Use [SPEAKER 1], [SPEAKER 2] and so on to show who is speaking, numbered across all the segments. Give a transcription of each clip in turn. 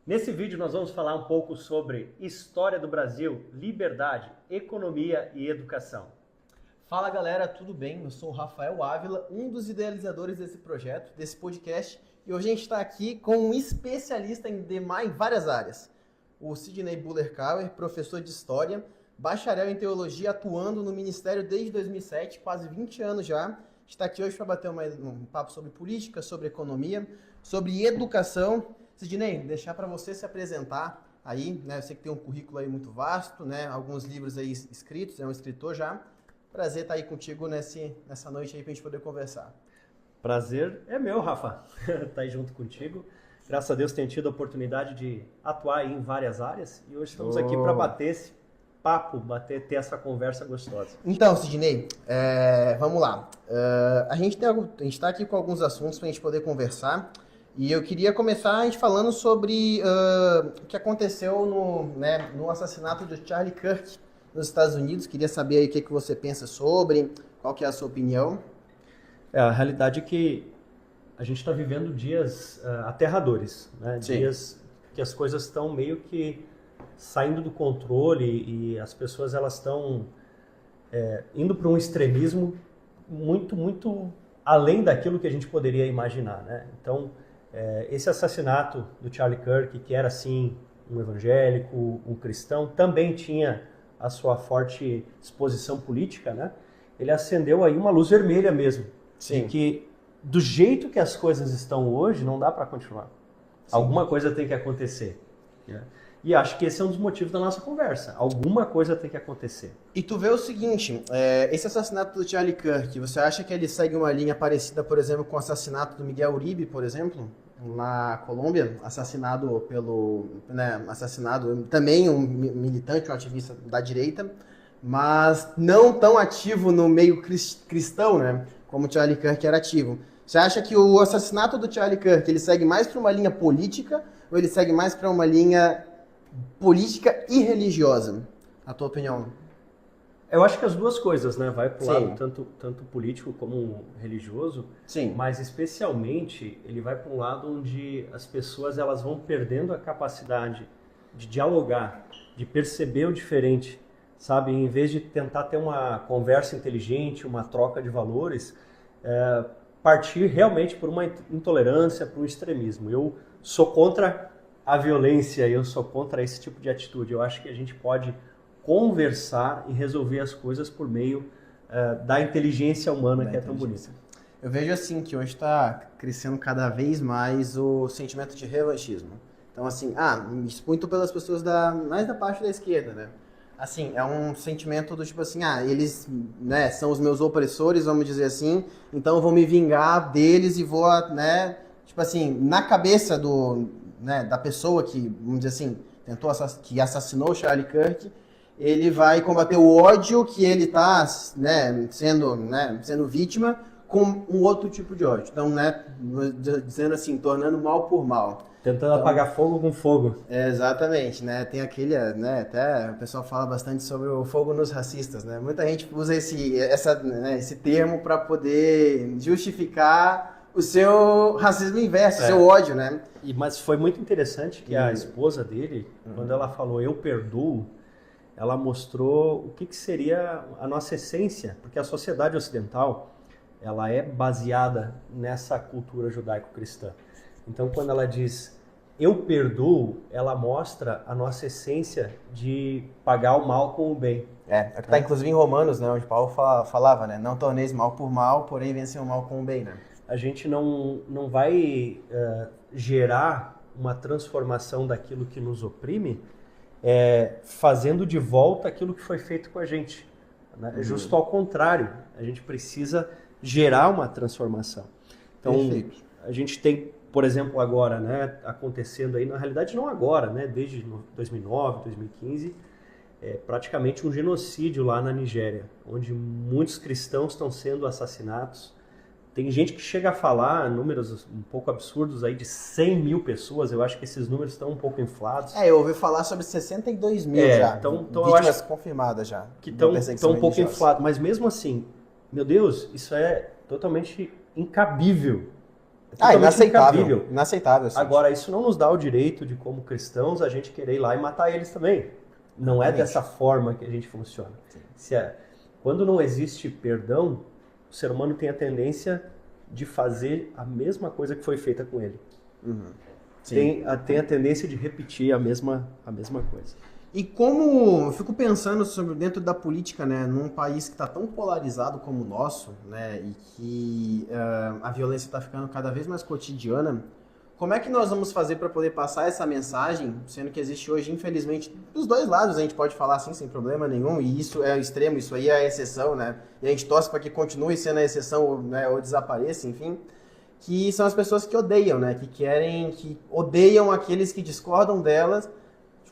[SPEAKER 1] Nesse vídeo nós vamos falar um pouco sobre história do Brasil, liberdade, economia e educação.
[SPEAKER 2] Fala galera, tudo bem? Eu sou o Rafael Ávila, um dos idealizadores desse projeto, desse podcast, e hoje a gente está aqui com um especialista em várias áreas. O Sidney Buller-Kauer, professor de História, bacharel em Teologia, atuando no Ministério desde 2007, quase 20 anos já. Está aqui hoje para bater um papo sobre política, sobre economia, sobre educação. Sidney, deixar para você se apresentar aí, né? Eu sei que tem um currículo aí muito vasto, né? Alguns livros aí escritos, é um escritor já. Prazer estar aí contigo nessa noite aí para a gente poder conversar.
[SPEAKER 1] Prazer é meu, Rafa, estar aí junto contigo. Graças a Deus tenho tido a oportunidade de atuar aí em várias áreas e hoje estamos aqui para bater esse papo, ter essa conversa gostosa.
[SPEAKER 2] Então, Sidney, vamos lá. A gente está aqui com alguns assuntos para a gente poder conversar e eu queria começar a gente falando sobre o que aconteceu no assassinato de Charlie Kirk nos Estados Unidos. Queria saber aí o que você pensa sobre, qual que é a sua opinião.
[SPEAKER 1] A realidade é que a gente está vivendo dias aterradores, né?
[SPEAKER 2] Sim.
[SPEAKER 1] Dias que as coisas estão meio que saindo do controle e as pessoas elas estão indo para um extremismo muito, muito além daquilo que a gente poderia imaginar, né? Então, esse assassinato do Charlie Kirk, que era assim um evangélico, um cristão, também tinha a sua forte exposição política, né? Ele acendeu aí uma luz vermelha mesmo.
[SPEAKER 2] Sim.
[SPEAKER 1] De que do jeito que as coisas estão hoje, não dá para continuar. Sim. Alguma coisa tem que acontecer. Né? E acho que esse é um dos motivos da nossa conversa. Alguma coisa tem que acontecer.
[SPEAKER 2] E tu vê o seguinte, esse assassinato do Charlie Kirk, você acha que ele segue uma linha parecida, por exemplo, com o assassinato do Miguel Uribe, por exemplo, na Colômbia, assassinado também um militante, um ativista da direita, mas não tão ativo no meio cristão, né, como o Charlie Kirk era ativo. Você acha que o assassinato do Charlie Kirk, ele segue mais para uma linha política ou ele segue mais para uma linha política e religiosa? A tua opinião?
[SPEAKER 1] Eu acho que as duas coisas, né? Vai para o
[SPEAKER 2] Sim.
[SPEAKER 1] lado tanto político como religioso.
[SPEAKER 2] Sim.
[SPEAKER 1] Mas especialmente ele vai para um lado onde as pessoas elas vão perdendo a capacidade de dialogar, de perceber o diferente, sabe? Em vez de tentar ter uma conversa inteligente, uma troca de valores, partir realmente por uma intolerância, por um extremismo. Eu sou contra a violência, eu sou contra esse tipo de atitude. Eu acho que a gente pode conversar e resolver as coisas por meio da inteligência humana, que é tão bonita.
[SPEAKER 2] Eu vejo assim que hoje está crescendo cada vez mais o sentimento de revanchismo. Então assim, muito pelas pessoas mais da parte da esquerda, né? Assim, é um sentimento do tipo assim, eles, né, são os meus opressores, vamos dizer assim, então eu vou me vingar deles e vou, né, tipo assim, na cabeça da pessoa que, vamos dizer assim, que assassinou Charlie Kirk, ele vai combater o ódio que ele está, sendo vítima com um outro tipo de ódio. Então, né, dizendo assim, tornando mal por mal.
[SPEAKER 1] Tentando apagar fogo com fogo.
[SPEAKER 2] Exatamente, né? Tem aquele, né? Até o pessoal fala bastante sobre o fogo nos racistas, né? Muita gente usa esse termo para poder justificar o seu racismo inverso, o seu ódio, né?
[SPEAKER 1] Mas foi muito interessante que a esposa dele, quando ela falou eu perdoo, ela mostrou o que seria a nossa essência, porque a sociedade ocidental ela é baseada nessa cultura judaico-cristã. Então, quando ela diz eu perdoo, ela mostra a nossa essência de pagar o mal com o bem.
[SPEAKER 2] Que está inclusive em Romanos, né, onde Paulo falava, né, não torneis mal por mal, porém vencei o mal com o bem, né?
[SPEAKER 1] A gente não vai gerar uma transformação daquilo que nos oprime, fazendo de volta aquilo que foi feito com a gente. Né? Justo ao contrário, a gente precisa gerar uma transformação. Então,
[SPEAKER 2] perfeito.
[SPEAKER 1] A gente tem, por exemplo, agora, né, acontecendo aí, na realidade não agora, né, desde 2009, 2015, praticamente um genocídio lá na Nigéria, onde muitos cristãos estão sendo assassinados. Tem gente que chega a falar números um pouco absurdos aí de 100 mil pessoas. Eu acho que esses números estão um pouco inflados.
[SPEAKER 2] Eu ouvi falar sobre 62 mil já.
[SPEAKER 1] Então
[SPEAKER 2] vítimas
[SPEAKER 1] eu acho
[SPEAKER 2] confirmadas já.
[SPEAKER 1] Que estão um pouco inflados. Mas mesmo assim, meu Deus, isso é totalmente incabível. totalmente
[SPEAKER 2] inaceitável.
[SPEAKER 1] incabível.
[SPEAKER 2] Inaceitável.
[SPEAKER 1] Agora, isso não nos dá o direito de, como cristãos, a gente querer ir lá e matar eles também. Não é dessa forma que a gente funciona. Quando não existe perdão, o ser humano tem a tendência de fazer a mesma coisa que foi feita com ele. Tem a tendência de repetir a mesma coisa.
[SPEAKER 2] E como eu fico pensando sobre dentro da política, né, num país que está tão polarizado como o nosso, né, e que a violência está ficando cada vez mais cotidiana, como é que nós vamos fazer para poder passar essa mensagem, sendo que existe hoje, infelizmente, dos dois lados, a gente pode falar assim sem problema nenhum, e isso é o extremo, isso aí é a exceção, né, e a gente torce para que continue sendo a exceção, né, ou desapareça, enfim, que são as pessoas que odeiam, né, que odeiam aqueles que discordam delas.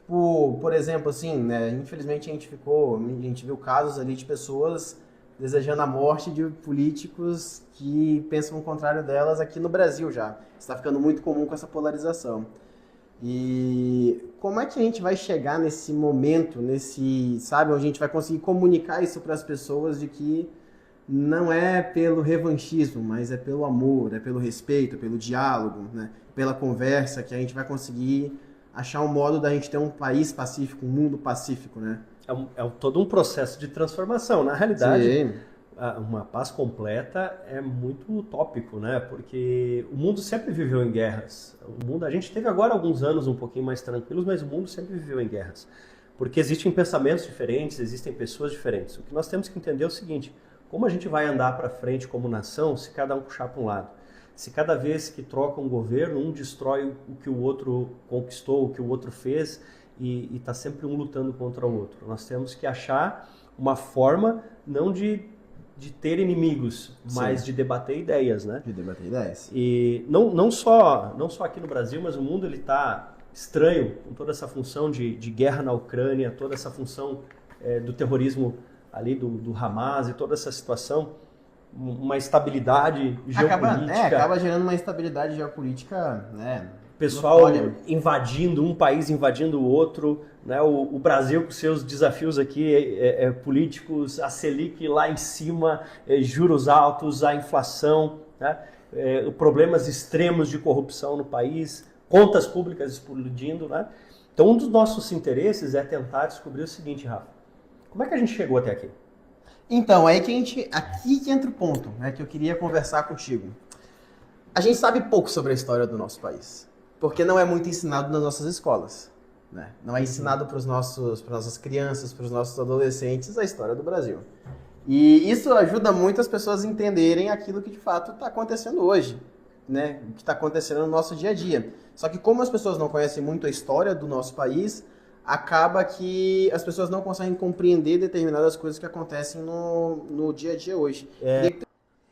[SPEAKER 2] Por exemplo, assim, né, infelizmente a gente viu casos ali de pessoas desejando a morte de políticos que pensam o contrário delas aqui no Brasil já. Está ficando muito comum com essa polarização. E como é que a gente vai chegar nesse momento, sabe, onde a gente vai conseguir comunicar isso para as pessoas de que não é pelo revanchismo, mas é pelo amor, é pelo respeito, pelo diálogo, né, pela conversa que a gente vai conseguir achar um modo da gente ter um país pacífico, um mundo pacífico, né?
[SPEAKER 1] É todo um processo de transformação. Na realidade, uma paz completa é muito utópico, né? Porque o mundo sempre viveu em guerras. A gente teve agora alguns anos um pouquinho mais tranquilos, mas o mundo sempre viveu em guerras. Porque existem pensamentos diferentes, existem pessoas diferentes. O que nós temos que entender é o seguinte: como a gente vai andar para frente como nação se cada um puxar para um lado? Se cada vez que troca um governo, um destrói o que o outro conquistou, o que o outro fez, e está sempre um lutando contra o outro. Nós temos que achar uma forma, não de ter inimigos, mas de debater ideias, né?
[SPEAKER 2] De debater ideias.
[SPEAKER 1] E não só aqui no Brasil, mas o mundo está estranho com toda essa função de guerra na Ucrânia, toda essa função do terrorismo ali do Hamas e toda essa situação. Uma estabilidade geopolítica.
[SPEAKER 2] Acaba gerando uma instabilidade geopolítica, né?
[SPEAKER 1] Pessoal invadindo, um país invadindo o outro, né? O Brasil com seus desafios aqui políticos, a Selic lá em cima, juros altos, a inflação, né? Problemas extremos de corrupção no país, contas públicas explodindo, né? Então, um dos nossos interesses é tentar descobrir o seguinte, Rafa: como é que a gente chegou até aqui?
[SPEAKER 2] Então, aqui que entra o ponto, né, que eu queria conversar contigo. A gente sabe pouco sobre a história do nosso país, porque não é muito ensinado nas nossas escolas, né? Não é ensinado para as nossas crianças, para os nossos adolescentes a história do Brasil. E isso ajuda muito as pessoas a entenderem aquilo que de fato está acontecendo hoje, né? O que está acontecendo no nosso dia a dia. Só que como as pessoas não conhecem muito a história do nosso país, acaba que as pessoas não conseguem compreender determinadas coisas que acontecem no dia a dia hoje.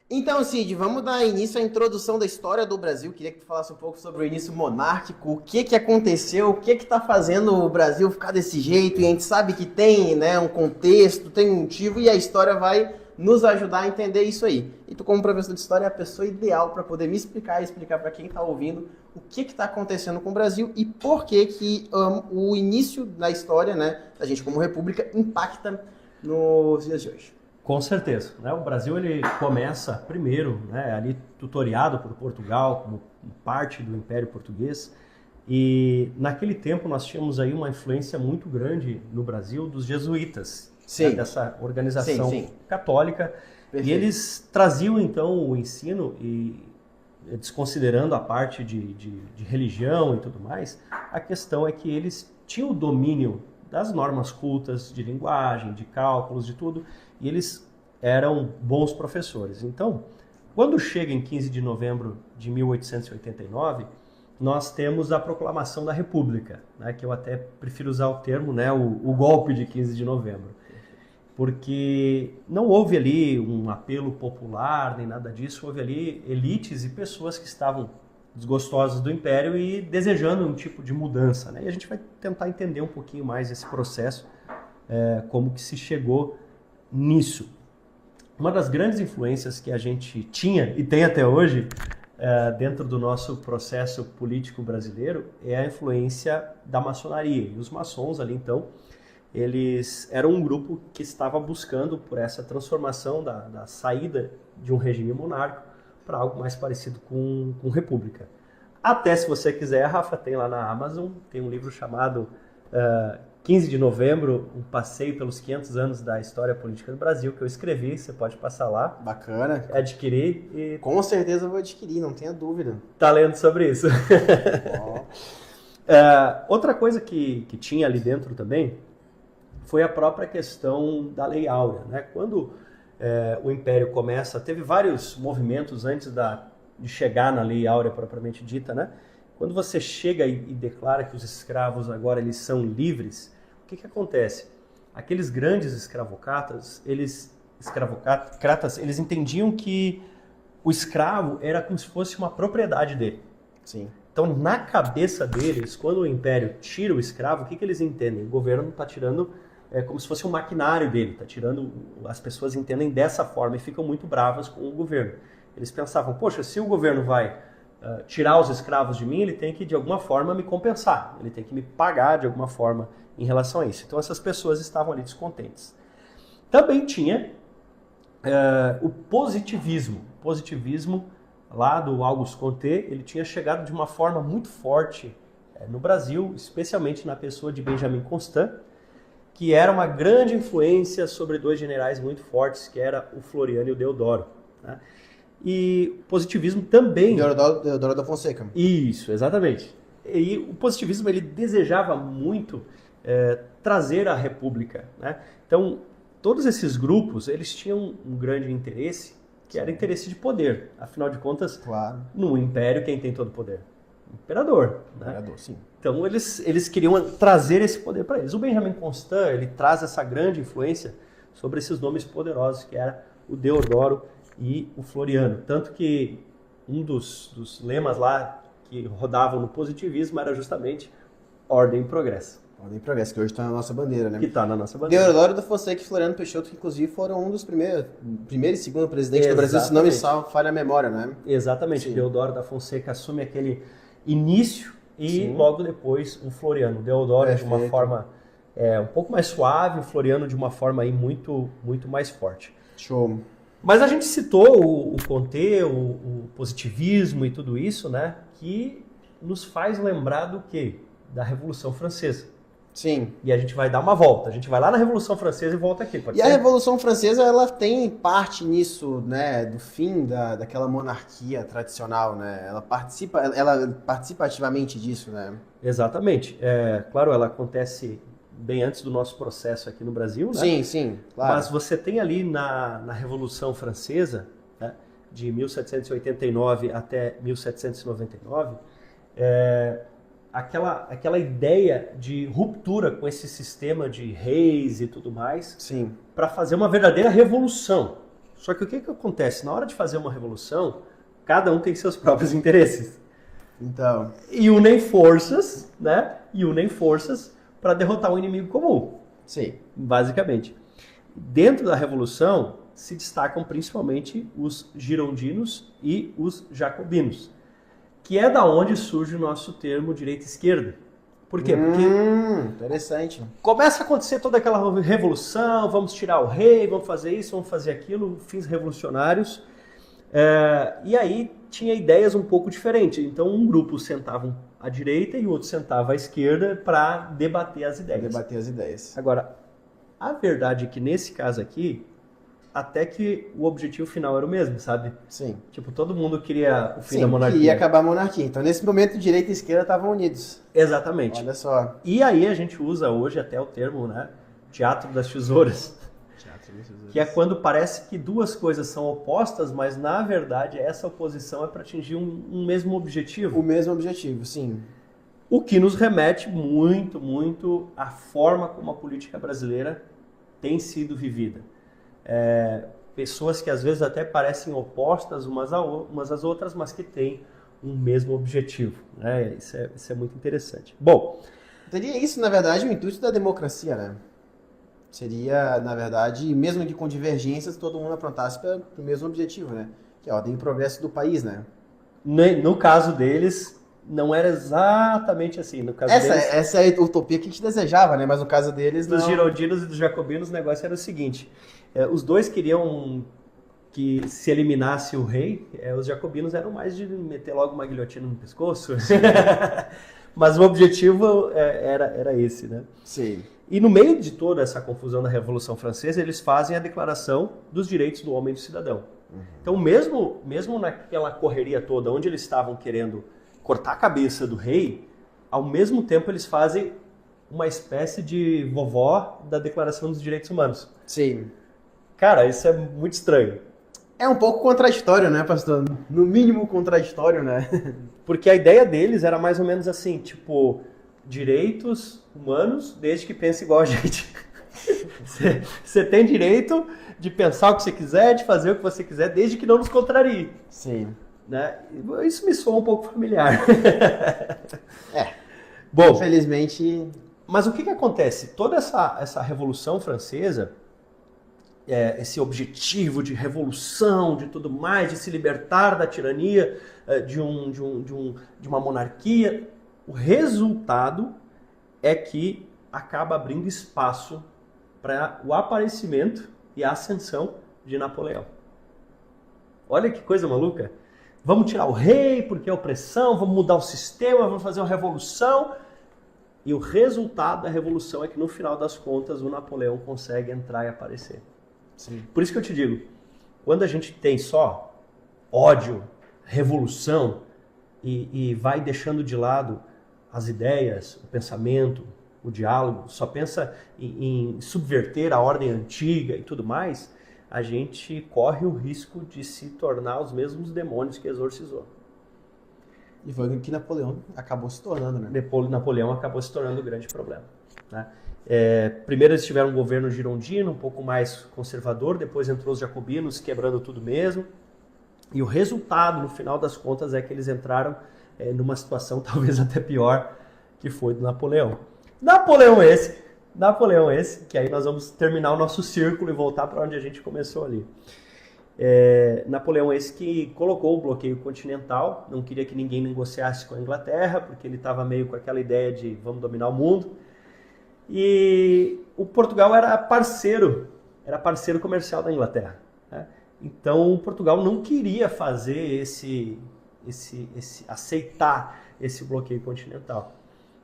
[SPEAKER 2] Então, Cid, vamos dar início à introdução da história do Brasil. Queria que tu falasse um pouco sobre o início monárquico, o que aconteceu, o que está fazendo o Brasil ficar desse jeito, e a gente sabe que tem, né, um contexto, tem um motivo, e a história vai nos ajudar a entender isso aí. E tu, como professor de história, é a pessoa ideal para poder me explicar e explicar para quem está ouvindo o que está acontecendo com o Brasil e por que o início da história, né, da gente como república impacta nos dias de hoje.
[SPEAKER 1] Com certeza, né? O Brasil ele começa primeiro, né, ali tutoriado por Portugal, como parte do Império Português, e naquele tempo nós tínhamos aí uma influência muito grande no Brasil dos jesuítas, né, dessa organização católica. Perfeito. E eles traziam então o ensino, e desconsiderando a parte de religião e tudo mais, a questão é que eles tinham o domínio das normas cultas, de linguagem, de cálculos, de tudo, e eles eram bons professores. Então, quando chega em 15 de novembro de 1889, nós temos a proclamação da República, né, que eu até prefiro usar o termo, né, o golpe de 15 de novembro. Porque não houve ali um apelo popular, nem nada disso, houve ali elites e pessoas que estavam desgostosas do Império e desejando um tipo de mudança, né? E a gente vai tentar entender um pouquinho mais esse processo, como que se chegou nisso. Uma das grandes influências que a gente tinha e tem até hoje dentro do nosso processo político brasileiro é a influência da maçonaria. E os maçons ali, então, eles eram um grupo que estava buscando por essa transformação da saída de um regime monárquico para algo mais parecido com república. Até se você quiser, Rafa, tem lá na Amazon, tem um livro chamado 15 de novembro, um passeio pelos 500 anos da história política do Brasil, que eu escrevi, você pode passar lá.
[SPEAKER 2] Bacana.
[SPEAKER 1] Adquirir e...
[SPEAKER 2] Com certeza eu vou adquirir, não tenha dúvida.
[SPEAKER 1] Tá lendo sobre isso.
[SPEAKER 2] Bom.
[SPEAKER 1] Outra coisa que tinha ali dentro também foi a própria questão da Lei Áurea, né? Quando o Império começa, teve vários movimentos antes de chegar na Lei Áurea propriamente dita, né? Quando você chega e declara que os escravos agora eles são livres, o que acontece? Aqueles grandes escravocratas, eles entendiam que o escravo era como se fosse uma propriedade dele.
[SPEAKER 2] Sim.
[SPEAKER 1] Então, na cabeça deles, quando o Império tira o escravo, o que eles entendem? O governo está tirando como se fosse um maquinário dele, está tirando, as pessoas entendem dessa forma e ficam muito bravas com o governo. Eles pensavam, poxa, se o governo vai tirar os escravos de mim, ele tem que de alguma forma me compensar, ele tem que me pagar de alguma forma em relação a isso. Então essas pessoas estavam ali descontentes. Também tinha o positivismo. O positivismo lá do Auguste Comte, ele tinha chegado de uma forma muito forte no Brasil, especialmente na pessoa de Benjamin Constant, que era uma grande influência sobre dois generais muito fortes, que era o Floriano e o Deodoro, né? E o positivismo também...
[SPEAKER 2] Deodoro da Fonseca.
[SPEAKER 1] Isso, exatamente. E o positivismo ele desejava muito trazer a república, né? Então, todos esses grupos eles tinham um grande interesse, que era interesse de poder. Afinal de contas,
[SPEAKER 2] claro,
[SPEAKER 1] no Império, quem tem todo o poder? O imperador, né?
[SPEAKER 2] Imperador, sim.
[SPEAKER 1] Então, eles queriam trazer esse poder para eles. O Benjamin Constant ele traz essa grande influência sobre esses nomes poderosos, que era o Deodoro e o Floriano. Tanto que um dos lemas lá que rodavam no positivismo era justamente ordem e progresso.
[SPEAKER 2] Ordem e progresso, que hoje está na nossa bandeira, né?
[SPEAKER 1] Que está na nossa bandeira.
[SPEAKER 2] Deodoro da Fonseca e Floriano Peixoto, que inclusive foram um dos primeiro e segundo presidente do Brasil, se não me falha a memória, né?
[SPEAKER 1] Exatamente.
[SPEAKER 2] Sim.
[SPEAKER 1] Deodoro da Fonseca assume aquele início e
[SPEAKER 2] Sim.
[SPEAKER 1] logo depois o Floriano. Deodoro
[SPEAKER 2] Perfeito.
[SPEAKER 1] de uma forma um pouco mais suave, o Floriano de uma forma aí muito, muito mais forte.
[SPEAKER 2] Show.
[SPEAKER 1] Mas a gente citou o Comte, o positivismo e tudo isso, né? Que nos faz lembrar do quê? Da Revolução Francesa.
[SPEAKER 2] Sim.
[SPEAKER 1] E a gente vai dar uma volta. A gente vai lá na Revolução Francesa e volta aqui. Pode
[SPEAKER 2] E
[SPEAKER 1] ser?
[SPEAKER 2] a Revolução Francesa, ela tem parte nisso, né, do fim daquela monarquia tradicional, né? Ela participa ativamente disso, né?
[SPEAKER 1] Exatamente. Claro, ela acontece bem antes do nosso processo aqui no Brasil, né?
[SPEAKER 2] Sim, sim, claro.
[SPEAKER 1] Mas você tem ali na Revolução Francesa, né, de 1789 até 1799, aquela ideia de ruptura com esse sistema de reis e tudo mais,
[SPEAKER 2] Sim.
[SPEAKER 1] para fazer uma verdadeira revolução. Só que o que acontece? Na hora de fazer uma revolução, cada um tem seus próprios interesses.
[SPEAKER 2] Então.
[SPEAKER 1] E unem forças, né? Para derrotar um inimigo comum.
[SPEAKER 2] Sim.
[SPEAKER 1] Basicamente. Dentro da revolução se destacam principalmente os girondinos e os jacobinos, que é da onde surge o nosso termo direita-esquerda. Por quê? Porque
[SPEAKER 2] interessante.
[SPEAKER 1] começa a acontecer toda aquela revolução, vamos tirar o rei, vamos fazer isso, vamos fazer aquilo, fins revolucionários. E aí tinha ideias um pouco diferentes. Então um grupo sentava à direita e o outro sentava à esquerda para debater as ideias. Agora, a verdade é que nesse caso aqui, até que o objetivo final era o mesmo, sabe?
[SPEAKER 2] Sim.
[SPEAKER 1] Tipo, todo mundo queria o fim
[SPEAKER 2] Sim,
[SPEAKER 1] da monarquia.
[SPEAKER 2] queria acabar a monarquia. Então, nesse momento, direita e esquerda estavam unidos.
[SPEAKER 1] Exatamente.
[SPEAKER 2] Olha só.
[SPEAKER 1] E aí a gente usa hoje até o termo, né? Teatro das tesouras. Que é quando parece que duas coisas são opostas, mas na verdade essa oposição é para atingir um mesmo objetivo.
[SPEAKER 2] O mesmo objetivo, sim.
[SPEAKER 1] O que nos remete muito, muito à forma como a política brasileira tem sido vivida. Pessoas que às vezes até parecem opostas umas às outras, mas que têm um mesmo objetivo, né? Isso é muito interessante. Bom,
[SPEAKER 2] teria isso, na verdade, o intuito da democracia, né? Seria, na verdade, mesmo que com divergências, todo mundo aprontasse para o mesmo objetivo, né? Que é a ordem e progresso do país, né?
[SPEAKER 1] No caso deles, não era exatamente assim. No caso
[SPEAKER 2] essa é a utopia que a gente desejava, né? Mas no caso deles, não.
[SPEAKER 1] Dos girondinos e dos jacobinos, o negócio era o seguinte. Os dois queriam que se eliminasse o rei, os jacobinos eram mais de meter logo uma guilhotina no pescoço. Mas o objetivo era esse, né?
[SPEAKER 2] Sim.
[SPEAKER 1] E no meio de toda essa confusão da Revolução Francesa, eles fazem a Declaração dos Direitos do Homem e do Cidadão. Então, mesmo naquela correria toda, onde eles estavam querendo cortar a cabeça do rei, ao mesmo tempo eles fazem uma espécie de vovó da Declaração dos Direitos Humanos.
[SPEAKER 2] Sim.
[SPEAKER 1] Cara, isso é muito estranho.
[SPEAKER 2] É um pouco contraditório, né, pastor? No mínimo contraditório, né?
[SPEAKER 1] Porque a ideia deles era mais ou menos assim, tipo, direitos humanos desde que pense igual a gente. Você tem direito de pensar o que você quiser, de fazer o que você quiser, desde que não nos contrarie.
[SPEAKER 2] Sim.
[SPEAKER 1] Né? Isso me soa um pouco familiar.
[SPEAKER 2] Bom, infelizmente...
[SPEAKER 1] Mas o que acontece? Toda essa Revolução Francesa, esse objetivo de revolução, de tudo mais, de se libertar da tirania, de uma monarquia, o resultado é que acaba abrindo espaço para o aparecimento e a ascensão de Napoleão. Olha que coisa maluca. Vamos tirar o rei porque é opressão, vamos mudar o sistema, vamos fazer uma revolução. E o resultado da revolução é que no final das contas o Napoleão consegue entrar e aparecer.
[SPEAKER 2] Sim.
[SPEAKER 1] Por isso que eu te digo, quando a gente tem só ódio, revolução e vai deixando de lado as ideias, o pensamento, o diálogo, só pensa em subverter a ordem antiga e tudo mais, a gente corre o risco de se tornar os mesmos demônios que exorcizou.
[SPEAKER 2] E foi o que Napoleão acabou se tornando, né?
[SPEAKER 1] Napoleão acabou se tornando o grande problema. Né? Primeiro eles tiveram um governo girondino, um pouco mais conservador, depois entrou os jacobinos, quebrando tudo mesmo. E o resultado, no final das contas, é que eles entraram numa situação talvez até pior, que foi do Napoleão. Napoleão esse, que aí nós vamos terminar o nosso círculo e voltar para onde a gente começou ali. Napoleão esse que colocou o bloqueio continental, não queria que ninguém negociasse com a Inglaterra, porque ele estava meio com aquela ideia de vamos dominar o mundo. E o Portugal era parceiro comercial da Inglaterra. Né? Então Portugal não queria fazer aceitar esse bloqueio continental.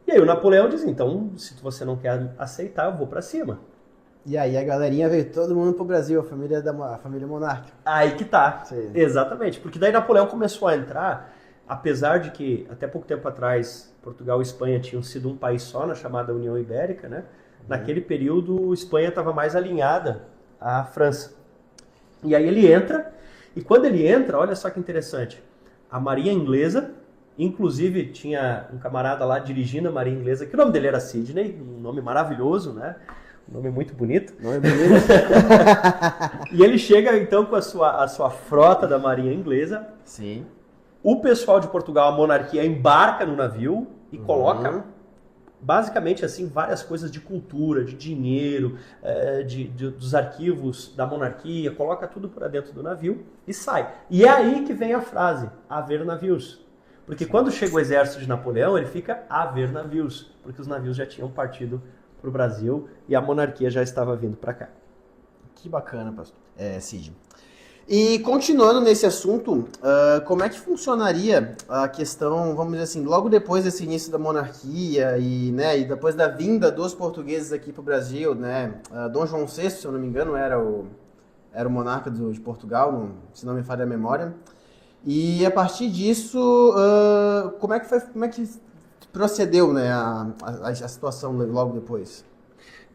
[SPEAKER 1] E aí o Napoleão diz, então, se você não quer aceitar, eu vou para cima.
[SPEAKER 2] E aí a galerinha veio todo mundo pro Brasil, a família monárquica.
[SPEAKER 1] Aí que tá.
[SPEAKER 2] Sim.
[SPEAKER 1] Exatamente. Porque daí Napoleão começou a entrar, apesar de que até pouco tempo atrás Portugal e Espanha tinham sido um país só na chamada União Ibérica, né? Naquele período, Espanha estava mais alinhada à França. E aí ele entra, e quando ele entra, olha só que interessante, a Marinha Inglesa, inclusive tinha um camarada lá dirigindo a Marinha Inglesa, que o nome dele era Sidney, um nome maravilhoso, né? Um nome muito bonito.
[SPEAKER 2] Nome bonito.
[SPEAKER 1] E ele chega então com a sua frota da Marinha Inglesa.
[SPEAKER 2] Sim.
[SPEAKER 1] O pessoal de Portugal, a monarquia, embarca no navio e coloca basicamente assim várias coisas de cultura, de dinheiro, dos arquivos da monarquia, coloca tudo para dentro do navio e sai. E é aí que vem a frase, haver navios. Porque quando chega o exército de Napoleão, ele fica haver navios, porque os navios já tinham partido para o Brasil e a monarquia já estava vindo para cá.
[SPEAKER 2] Que bacana, pastor. Cid. E continuando nesse assunto, como é que funcionaria a questão, vamos dizer assim, logo depois desse início da monarquia e depois da vinda dos portugueses aqui para o Brasil, né? Dom João VI, se eu não me engano, era o monarca de Portugal, se não me falha a memória. E a partir disso, como é que procedeu, né, a situação logo depois?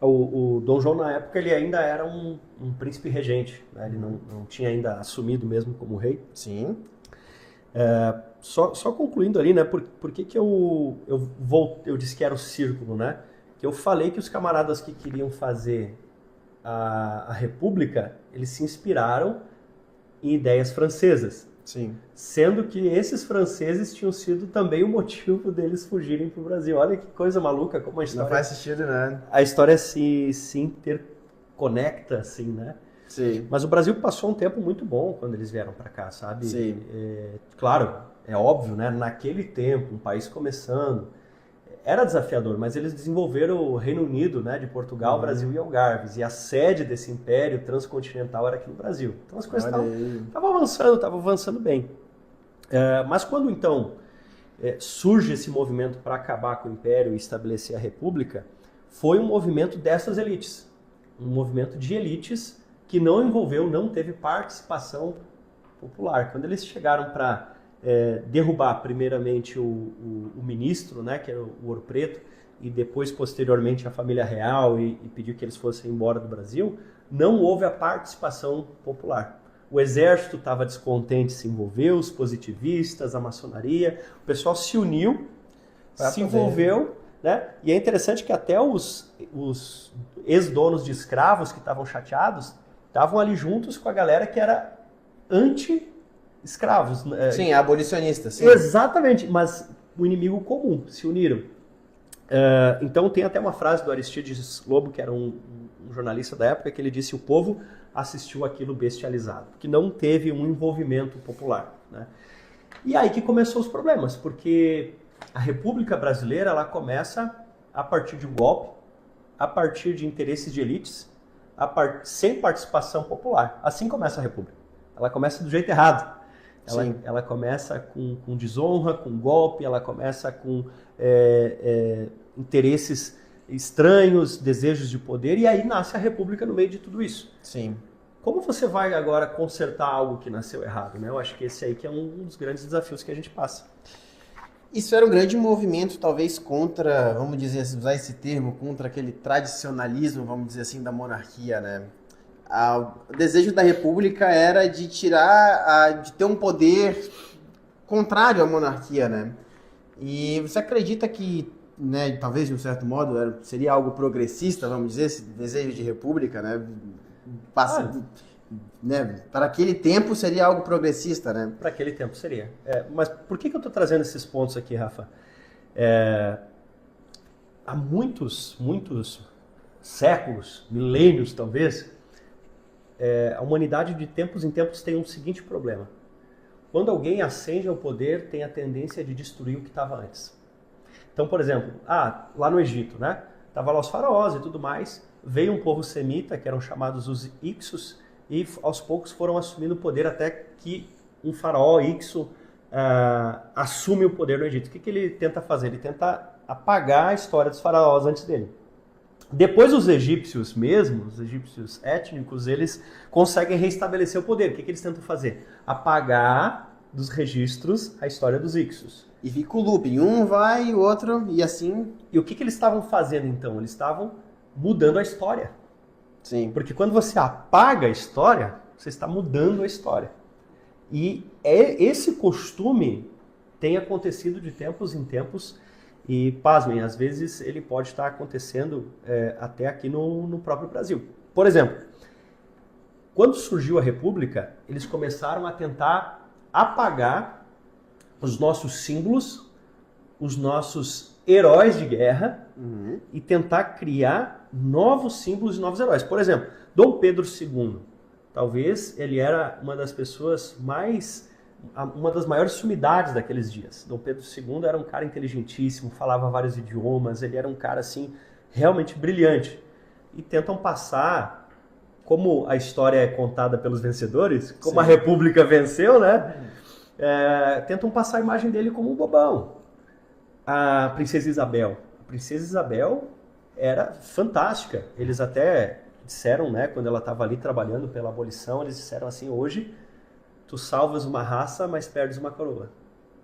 [SPEAKER 1] O Dom João, na época, ele ainda era um príncipe regente, né? Ele não tinha ainda assumido mesmo como rei.
[SPEAKER 2] Sim.
[SPEAKER 1] Só concluindo ali, né, por que eu disse que era o círculo, né? Que eu falei que os camaradas que queriam fazer a República, eles se inspiraram em ideias francesas.
[SPEAKER 2] Sim.
[SPEAKER 1] Sendo que esses franceses tinham sido também o motivo deles fugirem para o Brasil. Olha que coisa maluca, como a história...
[SPEAKER 2] Não faz sentido, né?
[SPEAKER 1] A história se interconecta, assim, né?
[SPEAKER 2] Sim.
[SPEAKER 1] Mas o Brasil passou um tempo muito bom quando eles vieram para cá, sabe?
[SPEAKER 2] Sim.
[SPEAKER 1] Claro, é óbvio, né? Naquele tempo, um país começando, era desafiador, mas eles desenvolveram o Reino Unido, né, de Portugal, Brasil e Algarves, e a sede desse império transcontinental era aqui no Brasil. Então as coisas estavam avançando bem. Mas quando então surge esse movimento para acabar com o império e estabelecer a república, foi um movimento dessas elites, um movimento de elites que não teve participação popular. Quando eles chegaram para derrubar primeiramente o ministro, né, que era o Ouro Preto, e depois, posteriormente, a família real e pediu que eles fossem embora do Brasil, não houve a participação popular. O exército estava descontente, se envolveu, os positivistas, a maçonaria, o pessoal se uniu, se envolveu, né? E é interessante que até os ex-donos de escravos que estavam chateados estavam ali juntos com a galera que era anti-escravos.
[SPEAKER 2] Sim, abolicionistas. Sim.
[SPEAKER 1] Exatamente, mas o inimigo comum, se uniram. Então tem até uma frase do Aristides Lobo, que era um jornalista da época, que ele disse: o povo assistiu aquilo bestializado, que não teve um envolvimento popular, né? E aí que começou os problemas, porque a República Brasileira ela começa a partir de um golpe, a partir de interesses de elites, sem participação popular. Assim começa a República. Ela começa do jeito errado. Ela começa com desonra, com golpe, ela começa com interesses estranhos, desejos de poder, e aí nasce a República no meio de tudo isso.
[SPEAKER 2] Sim.
[SPEAKER 1] Como você vai agora consertar algo que nasceu errado, né? Eu acho que esse aí que é um dos grandes desafios que a gente passa.
[SPEAKER 2] Isso era um grande movimento, talvez, contra, vamos dizer, usar esse termo, contra aquele tradicionalismo, vamos dizer assim, da monarquia, né? O desejo da República era de de ter um poder contrário à monarquia, né? E você acredita que, né, talvez de um certo modo, seria algo progressista, vamos dizer, esse desejo de república, né? Né? Para aquele tempo seria algo progressista, né?
[SPEAKER 1] Para aquele tempo seria. Mas por que eu estou trazendo esses pontos aqui, Rafa? Há muitos séculos, milênios talvez, a humanidade de tempos em tempos tem um seguinte problema. Quando alguém ascende ao poder, tem a tendência de destruir o que estava antes. Então, por exemplo, lá no Egito, né? Tava lá os faraós e tudo mais, veio um povo semita, que eram chamados os Ixos, e aos poucos foram assumindo o poder até que um faraó Ixo assume o poder no Egito. O que ele tenta fazer? Ele tenta apagar a história dos faraós antes dele. Depois os egípcios mesmo, os egípcios étnicos, eles conseguem reestabelecer o poder. O que eles tentam fazer? Apagar dos registros a história dos Ixos.
[SPEAKER 2] E fica o looping, um vai, o outro, e assim...
[SPEAKER 1] E o que eles estavam fazendo então? Eles estavam mudando a história.
[SPEAKER 2] Sim.
[SPEAKER 1] Porque quando você apaga a história, você está mudando a história. E esse costume tem acontecido de tempos em tempos, e pasmem, às vezes ele pode estar acontecendo até aqui no próprio Brasil. Por exemplo, quando surgiu a República, eles começaram a tentar apagar os nossos símbolos, os nossos heróis de guerra, e tentar criar novos símbolos e novos heróis. Por exemplo, Dom Pedro II, talvez ele era uma das pessoas uma das maiores sumidades daqueles dias. Dom Pedro II era um cara inteligentíssimo, falava vários idiomas, ele era um cara assim realmente brilhante. E tentam passar, como a história é contada pelos vencedores, como a República venceu, né? Tentam passar a imagem dele como um bobão. A Princesa Isabel. A Princesa Isabel era fantástica. Eles até disseram, né, quando ela estava ali trabalhando pela abolição, eles disseram assim: hoje tu salvas uma raça, mas perdes uma coroa.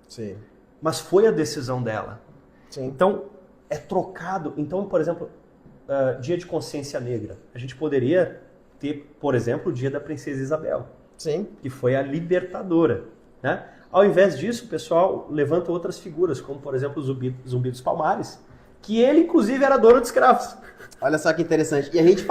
[SPEAKER 2] Sim.
[SPEAKER 1] Mas foi a decisão dela.
[SPEAKER 2] Sim.
[SPEAKER 1] Então, é trocado. Então, por exemplo, Dia de Consciência Negra. A gente poderia ter, por exemplo, o Dia da Princesa Isabel.
[SPEAKER 2] Sim.
[SPEAKER 1] Que foi a libertadora, né? Ao invés disso, o pessoal levanta outras figuras, como, por exemplo, o Zumbi dos Palmares, que ele, inclusive, era dono de escravos.
[SPEAKER 2] Olha só que interessante. E a gente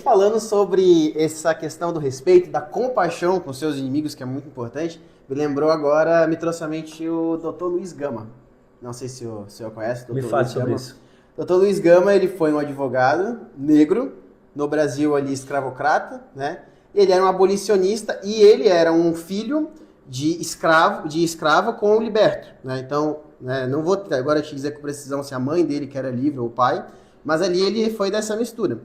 [SPEAKER 2] falando sobre essa questão do respeito, da compaixão com seus inimigos, que é muito importante, me trouxe à mente o Dr. Luiz Gama. Não sei se o senhor conhece.
[SPEAKER 1] Me fale sobre isso.
[SPEAKER 2] Dr. Luiz Gama, ele foi um advogado negro, no Brasil ali escravocrata, né? Ele era um abolicionista e ele era um filho de escravo com o liberto, né? Então, né? Não vou agora te dizer com precisão se a mãe dele que era livre ou o pai, mas ali ele foi dessa mistura.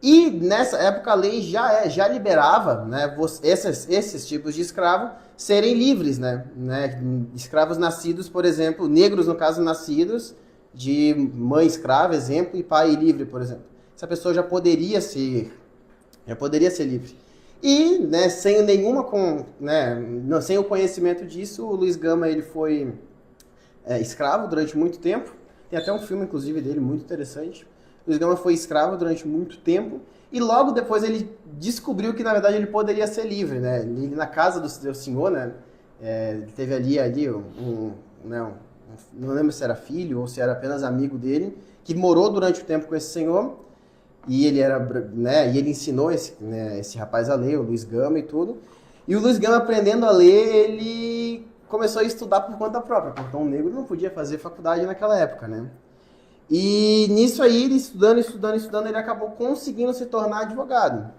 [SPEAKER 2] E nessa época a lei já liberava, né, esses tipos de escravo serem livres, né? Escravos nascidos, por exemplo, negros no caso nascidos de mãe escrava, exemplo, e pai livre, por exemplo. Essa pessoa já poderia ser livre. E, né, sem o conhecimento disso, o Luiz Gama ele foi escravo durante muito tempo. Tem até um filme, inclusive, dele muito interessante. Luiz Gama foi escravo durante muito tempo e logo depois ele descobriu que, na verdade, ele poderia ser livre, né? Ele, na casa do seu senhor, né? Ele teve ali não lembro se era filho ou se era apenas amigo dele, que morou durante o tempo com esse senhor e ele e ele ensinou esse rapaz a ler, o Luiz Gama e tudo. E o Luiz Gama, aprendendo a ler, ele começou a estudar por conta própria, porque um negro não podia fazer faculdade naquela época, né? E nisso aí, ele estudando, ele acabou conseguindo se tornar advogado.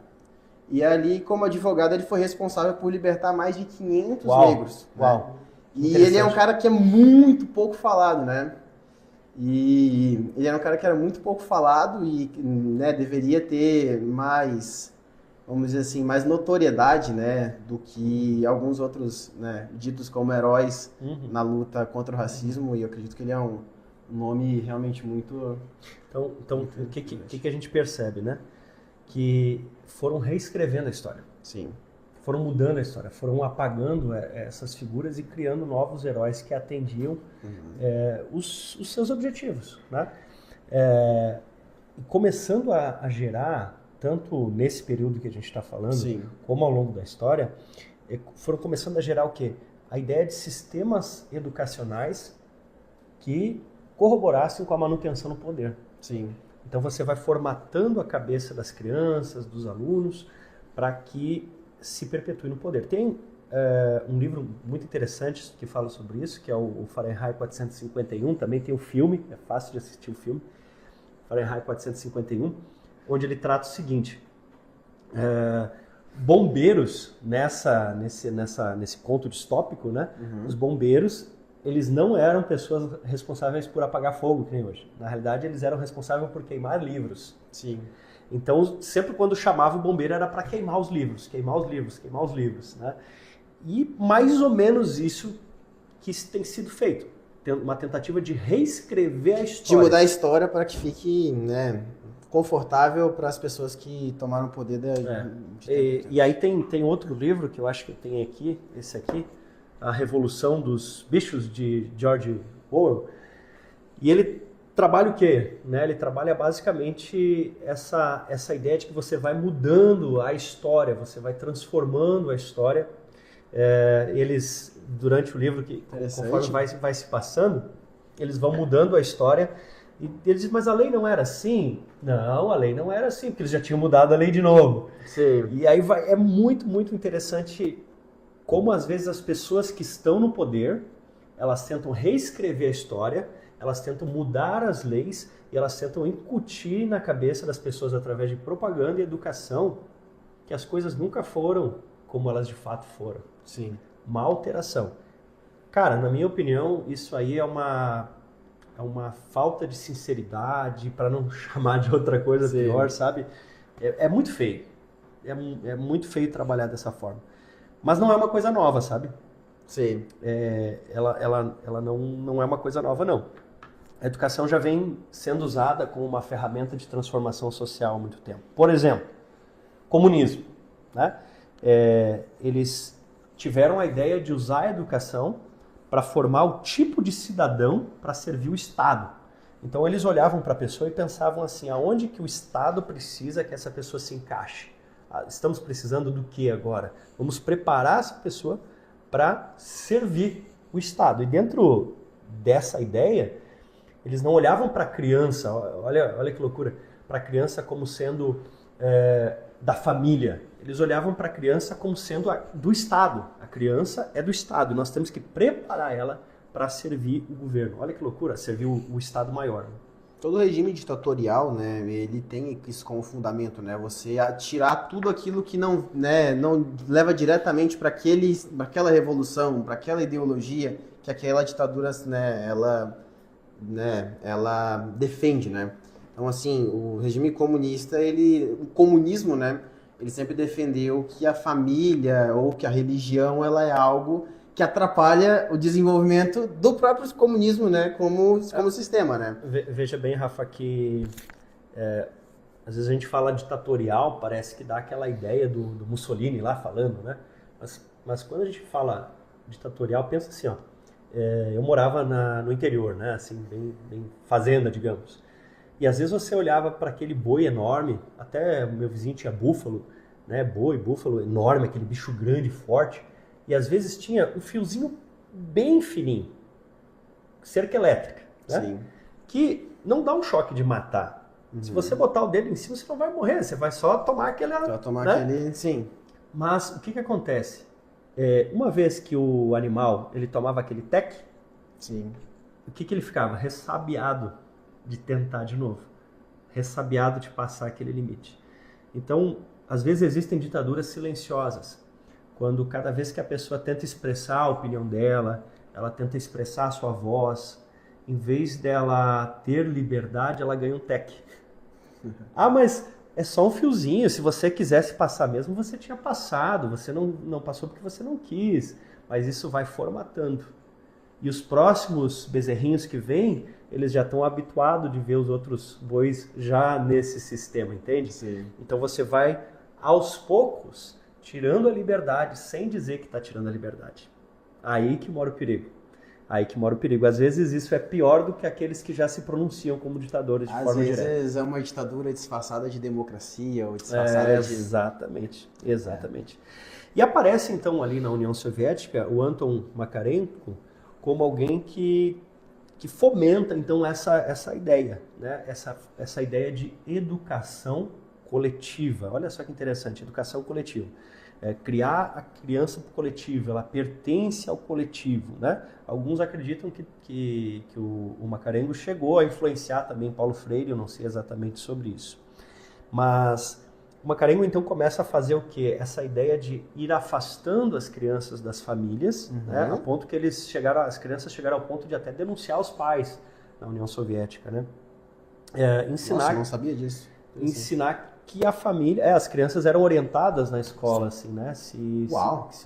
[SPEAKER 2] E ali, como advogado, ele foi responsável por libertar mais de 500 negros.
[SPEAKER 1] Uau!
[SPEAKER 2] Né? E ele é um cara que é muito pouco falado, né? E ele era um cara que era muito pouco falado e, né, deveria ter mais, vamos dizer assim, mais notoriedade, né, do que alguns outros, né, ditos como heróis na luta contra o racismo. E eu acredito que ele é um nome realmente muito...
[SPEAKER 1] Então o que a gente percebe, né? Que foram reescrevendo a história.
[SPEAKER 2] Sim.
[SPEAKER 1] Foram mudando a história, foram apagando essas figuras e criando novos heróis que atendiam os seus objetivos, né? Começando a gerar, tanto nesse período que a gente está falando, sim, como ao longo da história, foram começando a gerar o quê? A ideia de sistemas educacionais que corroborassem com a manutenção no poder.
[SPEAKER 2] Sim.
[SPEAKER 1] Então você vai formatando a cabeça das crianças, dos alunos, para que se perpetue no poder. Tem um livro muito interessante que fala sobre isso, que é o Fahrenheit 451, também tem o filme, é fácil de assistir o filme, Fahrenheit 451, onde ele trata o seguinte: bombeiros, nesse conto distópico, né? Os bombeiros, eles não eram pessoas responsáveis por apagar fogo, que nem hoje. Na realidade, eles eram responsáveis por queimar livros.
[SPEAKER 2] Sim.
[SPEAKER 1] Então, sempre quando chamava o bombeiro era para queimar os livros, né? E mais ou menos isso que tem sido feito. Tem uma tentativa de reescrever a história.
[SPEAKER 2] De mudar a história para que fique, né, confortável para as pessoas que tomaram o poder
[SPEAKER 1] E aí tem outro livro que eu acho que eu tenho aqui, esse aqui, A Revolução dos Bichos, de George Orwell. E ele trabalha o quê? Né? Ele trabalha basicamente essa ideia de que você vai mudando a história, você vai transformando a história. Eles, durante o livro, conforme vai se passando, eles vão mudando a história. E eles dizem, mas a lei não era assim? Não, a lei não era assim, porque eles já tinham mudado a lei de novo.
[SPEAKER 2] Sim.
[SPEAKER 1] E aí é muito, muito interessante como às vezes as pessoas que estão no poder, elas tentam reescrever a história, elas tentam mudar as leis e elas tentam incutir na cabeça das pessoas através de propaganda e educação que as coisas nunca foram como elas de fato foram.
[SPEAKER 2] Sim.
[SPEAKER 1] Uma alteração. Cara, na minha opinião, isso aí é uma falta de sinceridade, para não chamar de outra coisa pior, sabe? É muito feio. É muito feio trabalhar dessa forma. Mas não é uma coisa nova, sabe?
[SPEAKER 2] Sim.
[SPEAKER 1] Ela não é uma coisa nova, não. A educação já vem sendo usada como uma ferramenta de transformação social há muito tempo. Por exemplo, comunismo, né? Eles tiveram a ideia de usar a educação para formar o tipo de cidadão para servir o Estado. Então eles olhavam para a pessoa e pensavam assim, aonde que o Estado precisa que essa pessoa se encaixe? Estamos precisando do que agora? Vamos preparar essa pessoa para servir o Estado. E dentro dessa ideia, eles não olhavam para a criança, olha que loucura, para a criança como sendo da família. Eles olhavam para a criança como sendo do Estado. A criança é do Estado. Nós temos que preparar ela para servir o governo. Olha que loucura, servir o Estado maior. Né?
[SPEAKER 2] Todo regime ditatorial, né, ele tem isso como fundamento, né? Você tirar tudo aquilo que não leva diretamente para aquela revolução, para aquela ideologia que aquela ditadura, ela defende, né? Então, assim, o regime comunista, o comunismo, né, ele sempre defendeu que a família ou que a religião, ela é algo que atrapalha o desenvolvimento do próprio comunismo, né, como sistema, né?
[SPEAKER 1] Veja bem, Rafa, que às vezes a gente fala ditatorial, parece que dá aquela ideia do Mussolini lá falando, né? Mas quando a gente fala ditatorial, pensa assim, ó, eu morava no interior, né? Assim, bem fazenda, digamos. E às vezes você olhava para aquele boi enorme, até meu vizinho tinha búfalo, né? Búfalo enorme, aquele bicho grande, forte. E às vezes tinha um fiozinho bem fininho, cerca elétrica, né?
[SPEAKER 2] Sim.
[SPEAKER 1] Que não dá um choque de matar. Se você botar o dedo em cima, você não vai morrer, você vai só tomar aquele...
[SPEAKER 2] Só tomar,
[SPEAKER 1] né?
[SPEAKER 2] aquele, sim.
[SPEAKER 1] Mas o que acontece? Uma vez que o animal ele tomava aquele tec,
[SPEAKER 2] sim,
[SPEAKER 1] o que ele ficava? Ressabiado de tentar de novo. Ressabiado de passar aquele limite. Então, às vezes existem ditaduras silenciosas. Quando cada vez que a pessoa tenta expressar a opinião dela, ela tenta expressar a sua voz, em vez dela ter liberdade, ela ganha um tec. Ah, mas é só um fiozinho, se você quisesse passar mesmo, você tinha passado, você não passou porque você não quis, mas isso vai formatando. E os próximos bezerrinhos que vêm, eles já estão habituados de ver os outros bois já nesse sistema, entende?
[SPEAKER 2] Sim.
[SPEAKER 1] Então você vai, aos poucos, tirando a liberdade, sem dizer que está tirando a liberdade. Aí que mora o perigo. Aí que mora o perigo. Às vezes isso é pior do que aqueles que já se pronunciam como ditadores de forma direta.
[SPEAKER 2] Às vezes é uma ditadura disfarçada de democracia ou disfarçada de...
[SPEAKER 1] Exatamente. E aparece então ali na União Soviética o Anton Makarenko como alguém que fomenta então essa ideia, né? Essa ideia de educação coletiva. Olha só que interessante, educação coletiva. Criar a criança para o coletivo, ela pertence ao coletivo, né? Alguns acreditam que o Makarenko chegou a influenciar também Paulo Freire, eu não sei exatamente sobre isso. Mas o Makarenko então começa a fazer o quê? Essa ideia de ir afastando as crianças das famílias, né? A ponto que as crianças chegaram ao ponto de até denunciar os pais na União Soviética, né?
[SPEAKER 2] Nossa, eu não sabia disso.
[SPEAKER 1] Ensinar que a família, as crianças eram orientadas na escola, assim, né? Se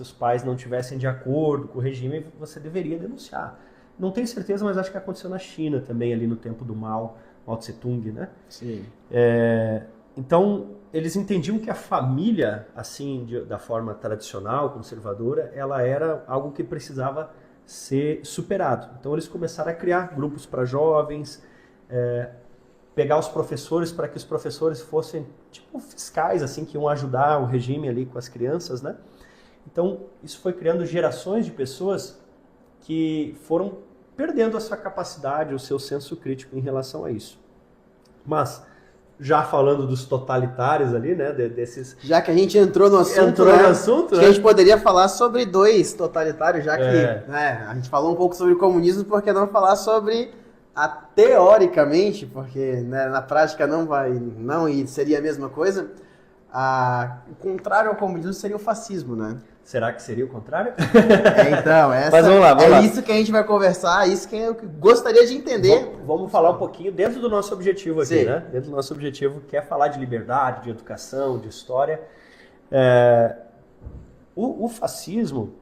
[SPEAKER 1] os pais não tivessem de acordo com o regime, você deveria denunciar. Não tenho certeza, mas acho que aconteceu na China também, ali no tempo do Mao Tse-tung, né?
[SPEAKER 2] Sim.
[SPEAKER 1] Então, eles entendiam que a família, assim, da forma tradicional, conservadora, ela era algo que precisava ser superado. Então, eles começaram a criar grupos para jovens, pegar os professores para que os professores fossem tipo fiscais, assim, que iam ajudar o regime ali com as crianças, né? Então, isso foi criando gerações de pessoas que foram perdendo a sua capacidade, o seu senso crítico em relação a isso. Mas, já falando dos totalitários ali, né, desses...
[SPEAKER 2] Já que a gente entrou no assunto,
[SPEAKER 1] né?
[SPEAKER 2] A gente poderia falar sobre dois totalitários, já que a gente falou um pouco sobre o comunismo, por que não falar sobre... teoricamente, porque né, na prática não seria a mesma coisa, o contrário ao comunismo seria o fascismo, né?
[SPEAKER 1] Será que seria o contrário?
[SPEAKER 2] Então,
[SPEAKER 1] mas vamos lá.
[SPEAKER 2] Isso que a gente vai conversar, isso que eu gostaria de entender.
[SPEAKER 1] Vamos falar um pouquinho dentro do nosso objetivo aqui,
[SPEAKER 2] Sim.
[SPEAKER 1] né? Dentro do nosso objetivo, que é falar de liberdade, de educação, de história. O fascismo,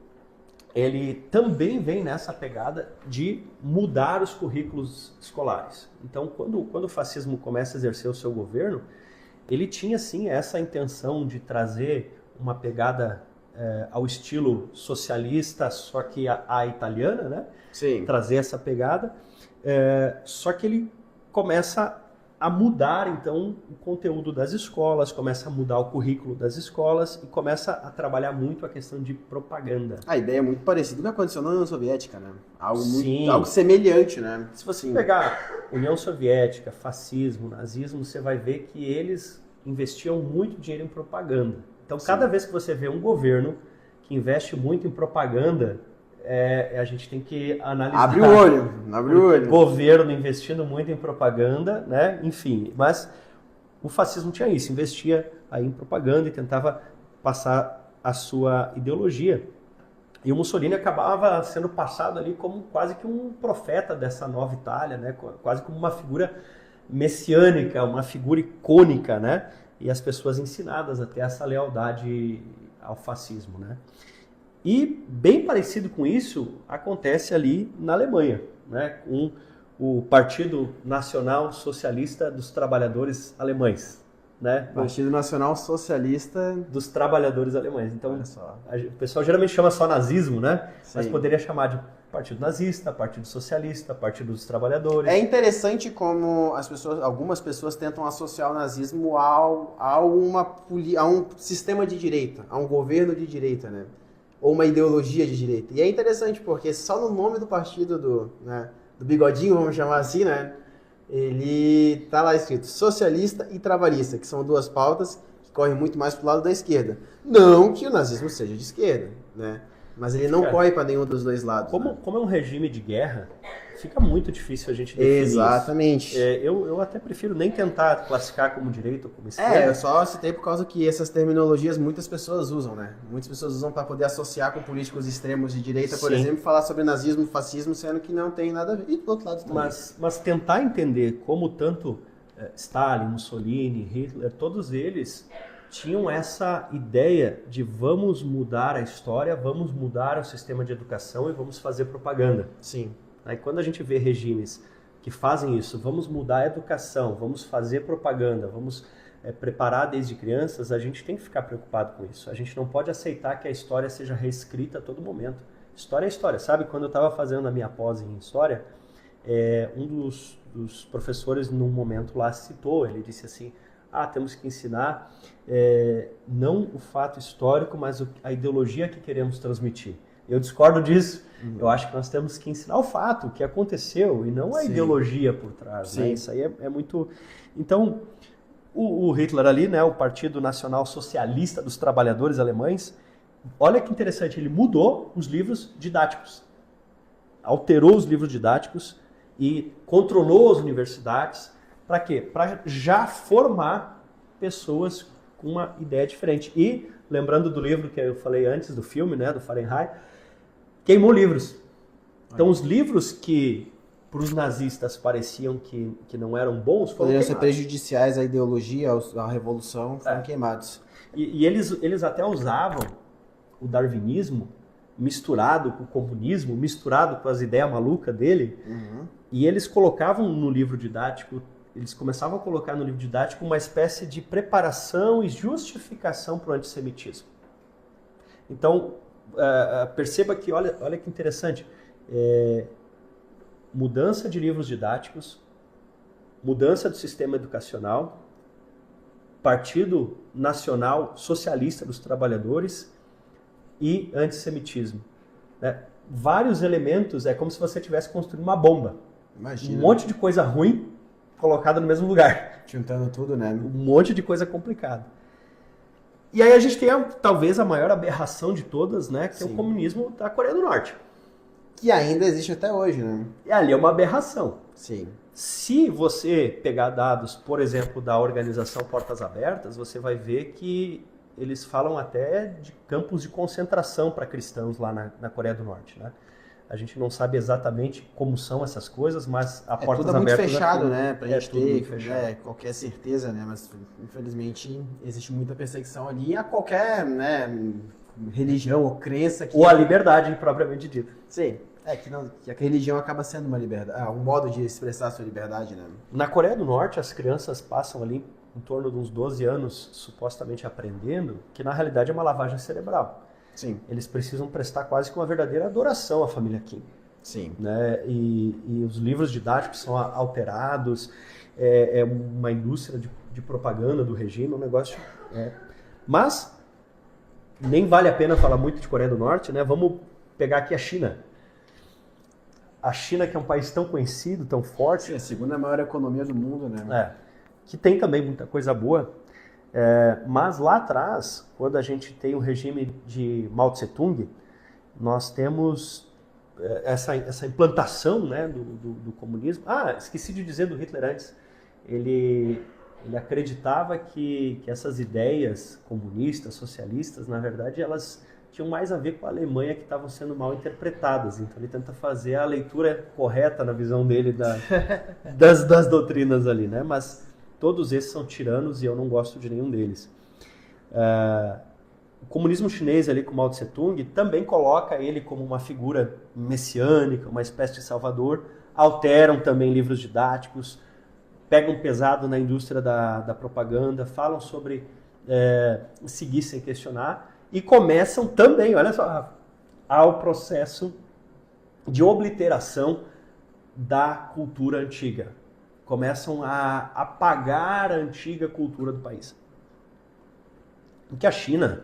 [SPEAKER 1] ele também vem nessa pegada de mudar os currículos escolares. Então, quando o fascismo começa a exercer o seu governo, ele tinha, sim, essa intenção de trazer uma pegada ao estilo socialista, só que a italiana, né?
[SPEAKER 2] Sim.
[SPEAKER 1] Trazer essa pegada. Só que ele começa a mudar, então, o conteúdo das escolas, começa a mudar o currículo das escolas e começa a trabalhar muito a questão de propaganda.
[SPEAKER 2] A ideia é muito parecida com o que aconteceu na União Soviética, né? Algo semelhante, né?
[SPEAKER 1] Se você pegar União Soviética, fascismo, nazismo, você vai ver que eles investiam muito dinheiro em propaganda. Então, cada vez que você vê um governo que investe muito em propaganda, a gente tem que analisar.
[SPEAKER 2] Abre o olho.
[SPEAKER 1] Governo investindo muito em propaganda, né? Enfim, mas o fascismo tinha isso, investia aí em propaganda e tentava passar a sua ideologia. E o Mussolini acabava sendo passado ali como quase que um profeta dessa nova Itália, né? Quase como uma figura messiânica, uma figura icônica, né? E as pessoas ensinadas a ter essa lealdade ao fascismo, né? E bem parecido com isso acontece ali na Alemanha, né? Com o Partido Nacional Socialista dos Trabalhadores Alemães, né?
[SPEAKER 2] Partido Nacional Socialista
[SPEAKER 1] Dos Trabalhadores Alemães. Então,
[SPEAKER 2] Olha só.
[SPEAKER 1] o pessoal geralmente chama só nazismo, né?
[SPEAKER 2] Sim.
[SPEAKER 1] Mas poderia chamar de Partido Nazista, Partido Socialista, Partido dos Trabalhadores.
[SPEAKER 2] É interessante como algumas pessoas tentam associar o nazismo a um sistema de direita, a um governo de direita, né? Ou uma ideologia de direita. E é interessante porque só no nome do partido do bigodinho, vamos chamar assim, né? Ele tá lá escrito socialista e trabalhista, que são duas pautas que correm muito mais pro lado da esquerda. Não que o nazismo seja de esquerda, né? Mas ele não corre para nenhum dos dois lados.
[SPEAKER 1] Como é um regime de guerra, fica muito difícil a gente definir
[SPEAKER 2] Exatamente.
[SPEAKER 1] isso. Eu até prefiro nem tentar classificar como direita ou como esquerda.
[SPEAKER 2] Eu só citei por causa que essas terminologias muitas pessoas usam, né? Muitas pessoas usam para poder associar com políticos extremos de direita, por exemplo, falar sobre nazismo e fascismo, sendo que não tem nada a ver. E do outro lado também.
[SPEAKER 1] Mas tentar entender como tanto Stalin, Mussolini, Hitler, todos eles tinham essa ideia de vamos mudar a história, vamos mudar o sistema de educação e vamos fazer propaganda.
[SPEAKER 2] Sim.
[SPEAKER 1] Aí quando a gente vê regimes que fazem isso, vamos mudar a educação, vamos fazer propaganda, vamos preparar desde crianças, a gente tem que ficar preocupado com isso. A gente não pode aceitar que a história seja reescrita a todo momento. História é história. Sabe, quando eu estava fazendo a minha pós em História, um dos professores, num momento lá, citou, ele disse assim, temos que ensinar não o fato histórico, mas a ideologia que queremos transmitir. Eu discordo disso. Eu acho que nós temos que ensinar o fato, o que aconteceu, e não a ideologia por trás. Né? Isso aí é muito... Então, o Hitler ali, né, o Partido Nacional Socialista dos Trabalhadores Alemães, olha que interessante, ele mudou os livros didáticos. Alterou os livros didáticos e controlou as universidades. Para quê? Para já formar pessoas com uma ideia diferente. E, lembrando do livro que eu falei antes do filme, né, do Fahrenheit, queimou livros. Então, os livros que para os nazistas pareciam que não eram bons, foram
[SPEAKER 2] poderiam
[SPEAKER 1] queimados.
[SPEAKER 2] ser prejudiciais à ideologia, à revolução, foram queimados.
[SPEAKER 1] E eles até usavam o darwinismo misturado com o comunismo, misturado com as ideias malucas dele, e eles colocavam no livro didático, eles começavam a colocar no livro didático uma espécie de preparação e justificação para o antissemitismo. Então, perceba que, olha que interessante, mudança de livros didáticos, mudança do sistema educacional, Partido Nacional Socialista dos Trabalhadores e antissemitismo. Né? Vários elementos, é como se você estivesse construindo uma bomba.
[SPEAKER 2] Imagina.
[SPEAKER 1] Um monte de coisa ruim colocada no mesmo lugar.
[SPEAKER 2] Juntando tudo, né?
[SPEAKER 1] Um monte de coisa complicada. E aí a gente tem talvez a maior aberração de todas, né? Que é o comunismo da Coreia do Norte.
[SPEAKER 2] Que ainda existe até hoje, né?
[SPEAKER 1] E ali é uma aberração.
[SPEAKER 2] Sim.
[SPEAKER 1] Se você pegar dados, por exemplo, da organização Portas Abertas, você vai ver que eles falam até de campos de concentração para cristãos lá na Coreia do Norte, né? A gente não sabe exatamente como são essas coisas, mas a Portas
[SPEAKER 2] tudo
[SPEAKER 1] Abertas...
[SPEAKER 2] muito fechado, né? Pra gente
[SPEAKER 1] ter
[SPEAKER 2] qualquer certeza, né? Mas, infelizmente, existe muita perseguição ali a qualquer, né, religião ou crença.
[SPEAKER 1] Ou a liberdade, propriamente dita.
[SPEAKER 2] Sim. Que a religião acaba sendo uma liberdade, um modo de expressar a sua liberdade, né?
[SPEAKER 1] Na Coreia do Norte, as crianças passam ali em torno de uns 12 anos supostamente aprendendo, que na realidade é uma lavagem cerebral.
[SPEAKER 2] Sim.
[SPEAKER 1] Eles precisam prestar quase que uma verdadeira adoração à família Kim.
[SPEAKER 2] Sim.
[SPEAKER 1] Né? E os livros didáticos são alterados, é uma indústria de propaganda do regime, um negócio... Mas nem vale a pena falar muito de Coreia do Norte, né? Vamos pegar aqui a China. A China, que é um país tão conhecido, tão forte...
[SPEAKER 2] Sim, a segunda maior economia do mundo, né?
[SPEAKER 1] Que tem também muita coisa boa. Mas lá atrás, quando a gente tem o regime de Mao Tse-tung, nós temos essa implantação, né, do comunismo. Esqueci de dizer do Hitler antes. Ele acreditava que essas ideias comunistas, socialistas, na verdade, elas tinham mais a ver com a Alemanha, que estavam sendo mal interpretadas. Então ele tenta fazer a leitura correta na visão dele das doutrinas ali, né? Mas todos esses são tiranos e eu não gosto de nenhum deles. O comunismo chinês ali com Mao Tse Tung também coloca ele como uma figura messiânica, uma espécie de salvador. Alteram também livros didáticos, pegam pesado na indústria da propaganda, falam sobre seguir sem questionar e começam também, olha só, ao processo de obliteração da cultura antiga. Começam a apagar a antiga cultura do país. Porque a China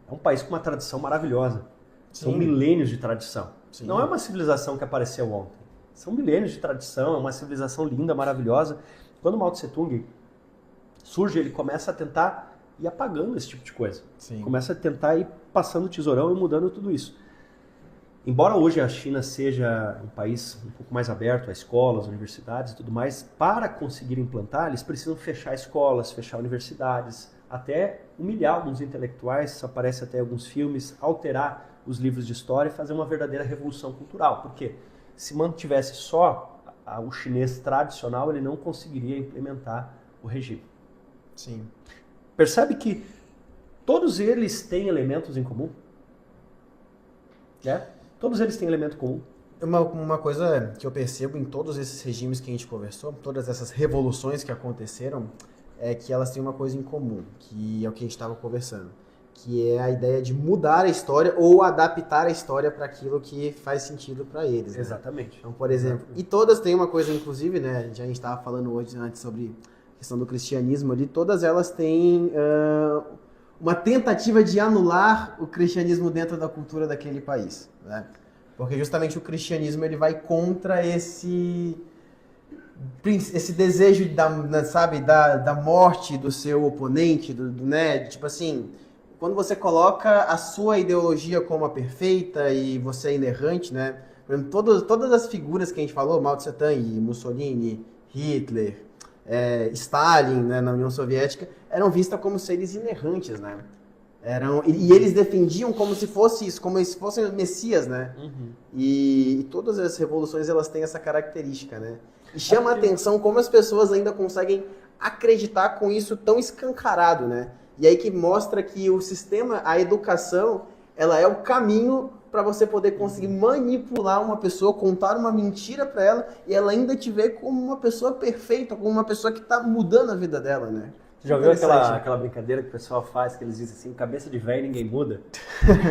[SPEAKER 1] é um país com uma tradição maravilhosa. São milênios de tradição. Sim. Não é uma civilização que apareceu ontem. São milênios de tradição, é uma civilização linda, maravilhosa. Quando Mao Tse Tung surge, ele começa a tentar ir apagando esse tipo de coisa. Sim. Começa a tentar ir passando o tesourão e mudando tudo isso. Embora hoje a China seja um país um pouco mais aberto a escolas, universidades e tudo mais, para conseguir implantar, eles precisam fechar escolas, fechar universidades, até humilhar alguns intelectuais, isso aparece até em alguns filmes, alterar os livros de história e fazer uma verdadeira revolução cultural. Por quê? Se mantivesse só o chinês tradicional, ele não conseguiria implementar o regime.
[SPEAKER 2] Sim.
[SPEAKER 1] Percebe que todos eles têm elementos em comum? Todos eles têm elemento comum.
[SPEAKER 2] Uma coisa que eu percebo em todos esses regimes que a gente conversou, todas essas revoluções que aconteceram, é que elas têm uma coisa em comum, que é o que a gente estava conversando, que é a ideia de mudar a história ou adaptar a história para aquilo que faz sentido para eles. Né?
[SPEAKER 1] Exatamente.
[SPEAKER 2] Então, por exemplo, e todas têm uma coisa, inclusive, né, a gente estava falando hoje antes sobre a questão do cristianismo ali, todas elas têm uma tentativa de anular o cristianismo dentro da cultura daquele país, né? Porque justamente o cristianismo ele vai contra esse desejo da morte do seu oponente, né? Tipo assim, quando você coloca a sua ideologia como a perfeita e você é inerrante, né? Por exemplo, todas as figuras que a gente falou, Mao Tse Tung, Mussolini, Hitler, Stalin, né, na União Soviética, eram vistas como seres inerrantes, né? E eles defendiam como se fosse isso, como se fossem messias, né? Uhum. E todas as revoluções elas têm essa característica, né? E chama a atenção como as pessoas ainda conseguem acreditar com isso tão escancarado, né? E aí que mostra que o sistema, a educação, ela é o caminho para você poder conseguir manipular uma pessoa, contar uma mentira para ela e ela ainda te ver como uma pessoa perfeita, como uma pessoa que está mudando a vida dela, né?
[SPEAKER 1] Você já ouviu aquela brincadeira que o pessoal faz, que eles dizem assim, cabeça de velho ninguém muda?